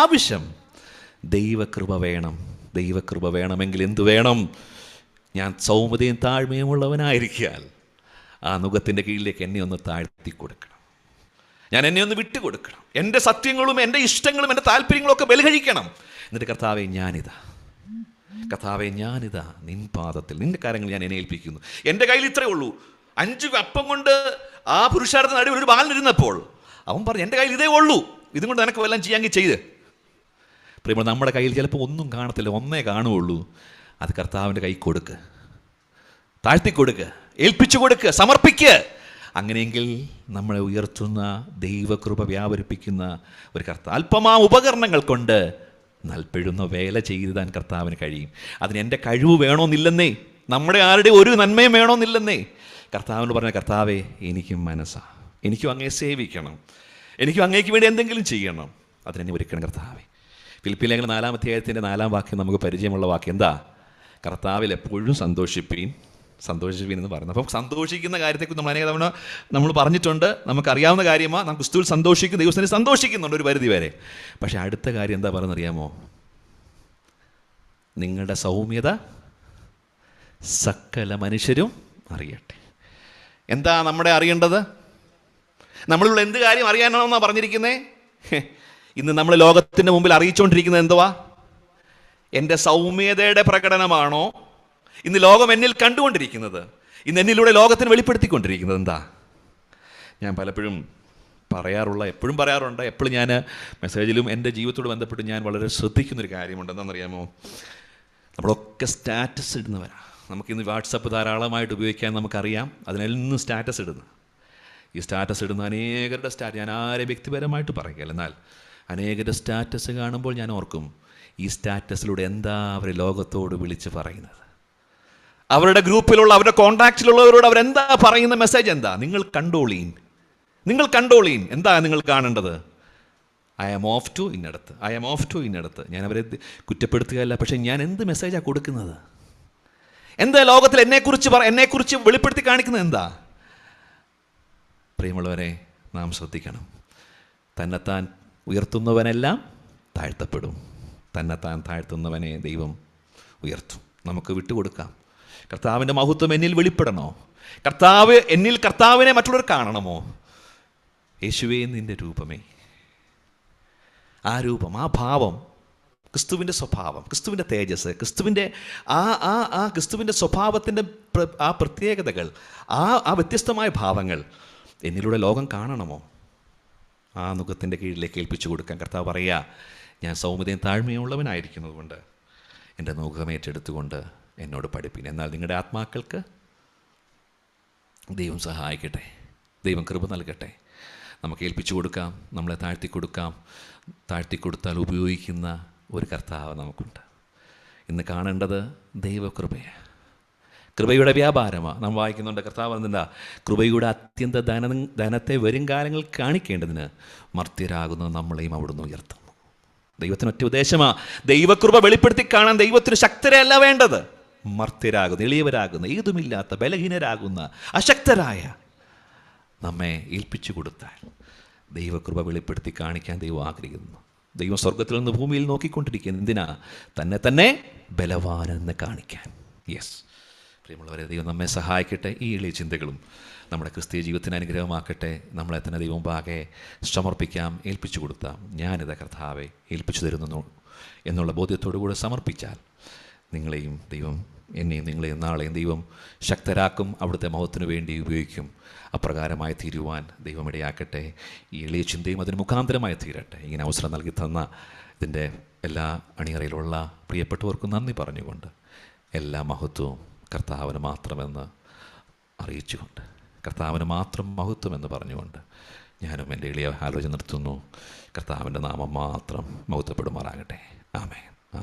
ആവശ്യം. ദൈവകൃപ വേണം. ദൈവകൃപ വേണമെങ്കിൽ എന്തു വേണം? ഞാൻ സൗമ്യതയും താഴ്മയും ഉള്ളവനായിരിക്കാൽ ആ നുകത്തിൻ്റെ കീഴിലേക്ക് എന്നെ ഒന്ന് താഴ്ത്തി കൊടുക്കണം. ഞാൻ എന്നെ ഒന്ന് വിട്ടുകൊടുക്കണം. എൻ്റെ സത്യങ്ങളും എൻ്റെ ഇഷ്ടങ്ങളും എൻ്റെ താല്പര്യങ്ങളും ഒക്കെ ബലികഴിക്കണം. എന്നിട്ട് കർത്താവേ ഞാനിതാ നിൻ പാദത്തിൽ, നിന്റെ കാര്യങ്ങൾ ഞാൻ എന്നെ ഏൽപ്പിക്കുന്നു. എൻ്റെ കയ്യിൽ ഇത്രയേ ഉള്ളൂ. 5 അപ്പം കൊണ്ട് ആ പുരുഷാരത്തിന് നടുവിൽ ഒരു ബാലനിരുന്നപ്പോൾ അവൻ പറഞ്ഞു, എൻ്റെ കയ്യിൽ ഇതേ ഉള്ളൂ, ഇതും കൊണ്ട് നിനക്ക് വല്ലതും ചെയ്യാമെങ്കിൽ ചെയ്ത്. പ്രിയമുള്ള, നമ്മുടെ കയ്യിൽ ചിലപ്പോൾ ഒന്നും കാണത്തില്ല, ഒന്നേ കാണുകയുള്ളൂ. അത് കർത്താവിൻ്റെ കൈ കൊടുക്ക്, താഴ്ത്തി കൊടുക്ക്, ഏൽപ്പിച്ചു കൊടുക്ക്, സമർപ്പിക്ക്. അങ്ങനെയെങ്കിൽ നമ്മളെ ഉയർത്തുന്ന ദൈവകൃപ വ്യാപരിപ്പിക്കുന്ന ഒരു കർത്താവ് അല്പമാ ഉപകരണങ്ങൾ കൊണ്ട് നൽപ്പെഴുന്ന വേല ചെയ്താൻ കർത്താവിന് കഴിയും. അതിന് എൻ്റെ കഴിവ് വേണമെന്നില്ലെന്നേ, നമ്മുടെ ആരുടെ ഒരു നന്മയും വേണമെന്നില്ലെന്നേ. കർത്താവിനോട് പറഞ്ഞ, കർത്താവേ എനിക്കും മനസ്സാ, എനിക്കും അങ്ങേ സേവിക്കണം, എനിക്കും അങ്ങേക്ക് വേണ്ടി എന്തെങ്കിലും ചെയ്യണം, അതിനെന്നെ ഒരുക്കണം കർത്താവേ. ഫിലിപ്പിയ ലേഖനം 4-ാം അധ്യായത്തിൻ്റെ 4-ാം വാക്യം നമുക്ക് പരിചയമുള്ള വാക്യം എന്താ? കർത്താവിൽ എപ്പോഴും സന്തോഷിപ്പീൻ എന്ന് പറയുന്നത്. അപ്പം സന്തോഷിക്കുന്ന കാര്യത്തെക്കുറിച്ച് നമ്മൾ അനേക തവണ നമ്മൾ പറഞ്ഞിട്ടുണ്ട്, നമുക്കറിയാവുന്ന കാര്യമാണ്. നാം ക്രിസ്തുവിൽ സന്തോഷിക്കും, ദൈവത്തിന് സന്തോഷിക്കുന്നുണ്ട് ഒരു പരിധി വരെ. പക്ഷേ അടുത്ത കാര്യം എന്താ പറയുന്നറിയാമോ? നിങ്ങളുടെ സൗമ്യത സകല മനുഷ്യരും അറിയട്ടെ. എന്താ നമ്മുടെ അറിയേണ്ടത്? നമ്മളിലുള്ള എന്ത് കാര്യം അറിയാനാണെന്നാണ് പറഞ്ഞിരിക്കുന്നത്? ഇന്ന് നമ്മൾ ലോകത്തിൻ്റെ മുമ്പിൽ അറിയിച്ചുകൊണ്ടിരിക്കുന്നത് എന്തുവാ? എൻ്റെ സൗമ്യതയുടെ പ്രകടനമാണോ ഇന്ന് ലോകം എന്നിൽ കണ്ടുകൊണ്ടിരിക്കുന്നത്? ഇന്ന് എന്നിലൂടെ ലോകത്തിന് വെളിപ്പെടുത്തിക്കൊണ്ടിരിക്കുന്നത് എന്താ? ഞാൻ പലപ്പോഴും എപ്പോഴും പറയാറുണ്ട്, എപ്പോഴും ഞാൻ മെസ്സേജിലും എൻ്റെ ജീവിതത്തോട് ബന്ധപ്പെട്ട് ഞാൻ വളരെ ശ്രദ്ധിക്കുന്നൊരു കാര്യമുണ്ട്. എന്താണെന്നറിയാമോ? നമ്മളൊക്കെ സ്റ്റാറ്റസ് ഇടുന്നവരാണ്. നമുക്കിന്ന് വാട്സപ്പ് ധാരാളമായിട്ട് ഉപയോഗിക്കാൻ നമുക്കറിയാം. അതിനെല്ലാം സ്റ്റാറ്റസ് ഇടുന്നു. ഈ സ്റ്റാറ്റസ് ഇടുന്ന അനേകരുടെ ഞാൻ ആരെ വ്യക്തിപരമായിട്ട് പറയുകയല്ല, എന്നാൽ അനേകരുടെ സ്റ്റാറ്റസ് കാണുമ്പോൾ ഞാൻ ഓർക്കും, ഈ സ്റ്റാറ്റസിലൂടെ എന്താ അവർ ലോകത്തോട് വിളിച്ച് പറയുന്നത്? അവരുടെ ഗ്രൂപ്പിലുള്ള, അവരുടെ കോൺടാക്റ്റിലുള്ളവരോട് അവരെന്താ പറയുന്ന മെസ്സേജ് എന്താ? നിങ്ങൾ കണ്ടോളീൻ. എന്താ നിങ്ങൾ കാണേണ്ടത്? ഐ ആം ഓഫ് ടു ഇന്നടത്ത്. ഞാൻ അവരെ കുറ്റപ്പെടുത്തുകയല്ല, പക്ഷേ ഞാൻ എന്ത് മെസ്സേജാണ് കൊടുക്കുന്നത്? എന്താ ലോകത്തിൽ എന്നെക്കുറിച്ച് വെളിപ്പെടുത്തി കാണിക്കുന്നത് എന്താ? പ്രിയമുള്ളവരെ, നാം ശ്രദ്ധിക്കണം. തന്നെത്താൻ ഉയർത്തുന്നവനെല്ലാം താഴ്ത്തപ്പെടും, തന്നെത്താൻ താഴ്ത്തുന്നവനെ ദൈവം ഉയർത്തും. നമുക്ക് വിട്ടുകൊടുക്കാം. കർത്താവിൻ്റെ മഹത്വം എന്നിൽ വെളിപ്പെടണോ? കർത്താവിനെ മറ്റുള്ളവർ കാണണമോ? യേശുവേ നിൻ്റെ രൂപമേ, ആ രൂപം, ആ ഭാവം, ക്രിസ്തുവിൻ്റെ സ്വഭാവം, ക്രിസ്തുവിൻ്റെ തേജസ്, ക്രിസ്തുവിൻ്റെ ക്രിസ്തുവിൻ്റെ സ്വഭാവത്തിൻ്റെ ആ പ്രത്യേകതകൾ, ആ വ്യത്യസ്തമായ ഭാവങ്ങൾ എന്നിലൂടെ ലോകം കാണണമോ? ആ നുഖത്തിൻ്റെ കീഴിലേക്ക് ഏൽപ്പിച്ചു കൊടുക്കാൻ കർത്താവ് പറയുക, ഞാൻ സൗമ്യതയും താഴ്മയും ഉള്ളവനായിരിക്കുന്നത് കൊണ്ട് എൻ്റെ നുഖമേറ്റെടുത്തുകൊണ്ട് എന്നോട് പഠിപ്പിൻ. എന്നാൽ നിങ്ങളുടെ ആത്മാക്കൾക്ക് ദൈവം സഹായിക്കട്ടെ, ദൈവം കൃപ നൽകട്ടെ. നമുക്ക് ഏൽപ്പിച്ചു കൊടുക്കാം, നമ്മളെ താഴ്ത്തിക്കൊടുത്താൽ ഉപയോഗിക്കുന്ന ഒരു കർത്താവ് നമുക്കുണ്ട്. ഇന്ന് കാണേണ്ടത് ദൈവകൃപയാണ്, കൃപയുടെ വ്യാപാരമാണ്. നാം വായിക്കുന്നുണ്ട്, കർത്താവ് എന്താ? കൃപയുടെ അത്യന്ത ധനത്തെ വരും കാലങ്ങൾ കാണിക്കേണ്ടതിന് മർത്യരാകുന്ന നമ്മളെയും അവിടുന്ന് ഉയർത്തുന്നു. ദൈവത്തിന് ഒറ്റ ഉദ്ദേശമാണ്, ദൈവകൃപ വെളിപ്പെടുത്തി കാണാൻ ദൈവത്തിന് ശക്തരല്ല വേണ്ടത്, മർത്യരാകുന്ന, എളിയവരാകുന്ന, ഏതുമില്ലാത്ത, ബലഹീനരാകുന്ന, അശക്തരായ നമ്മെ ഏൽപ്പിച്ചു കൊടുത്താൽ ദൈവകൃപ വെളിപ്പെടുത്തി കാണിക്കാൻ ദൈവം ആഗ്രഹിക്കുന്നു. ദൈവം സ്വർഗത്തിൽ നിന്ന് ഭൂമിയിൽ നോക്കിക്കൊണ്ടിരിക്കുന്നു. എന്തിനാ? തന്നെ ബലവാനെന്ന് കാണിക്കാൻ. യെസ്, പ്രിയമുള്ളവരെ, ദൈവം നമ്മെ സഹായിക്കട്ടെ. ഈ എളിയ ചിന്തകളും നമ്മുടെ ക്രിസ്തീയ ജീവിതത്തിന് അനുഗ്രഹമാക്കട്ടെ. നമ്മളെ തന്നെ ദൈവം പാകെ സമർപ്പിക്കാം, ഏൽപ്പിച്ചു കൊടുത്താം. ഞാനിത് കർത്താവെ ഏൽപ്പിച്ചു തരുന്നു എന്നുള്ള ബോധ്യത്തോടു കൂടെ സമർപ്പിച്ചാൽ നിങ്ങളെയും ദൈവം, എന്നെയും നിങ്ങളെയും നാളെയും ദൈവം ശക്തരാക്കും, അവിടുത്തെ മഹത്വത്തിനു വേണ്ടി ഉപയോഗിക്കും. അപ്രകാരമായി തീരുവാൻ ദൈവം ഇടയാക്കട്ടെ. ഈ എളിയ ചിന്തയും അതിന് മുഖാന്തരമായി തീരട്ടെ. ഇങ്ങനെ അവസരം നൽകി തന്ന ഇതിൻ്റെ എല്ലാ അണിയറയിലുള്ള പ്രിയപ്പെട്ടവർക്കും നന്ദി പറഞ്ഞുകൊണ്ട് എല്ലാ മഹത്വവും കർത്താവിന് മാത്രമെന്ന് അറിയിച്ചുകൊണ്ട്, കർത്താവിന് മാത്രം മഹത്വമെന്ന് പറഞ്ഞുകൊണ്ട് ഞാനും എൻ്റെ എളിയ ആലോചന നിർത്തുന്നു. കർത്താവിൻ്റെ നാമം മാത്രം മഹത്വപ്പെടുമാറാകട്ടെ. ആമേൻ.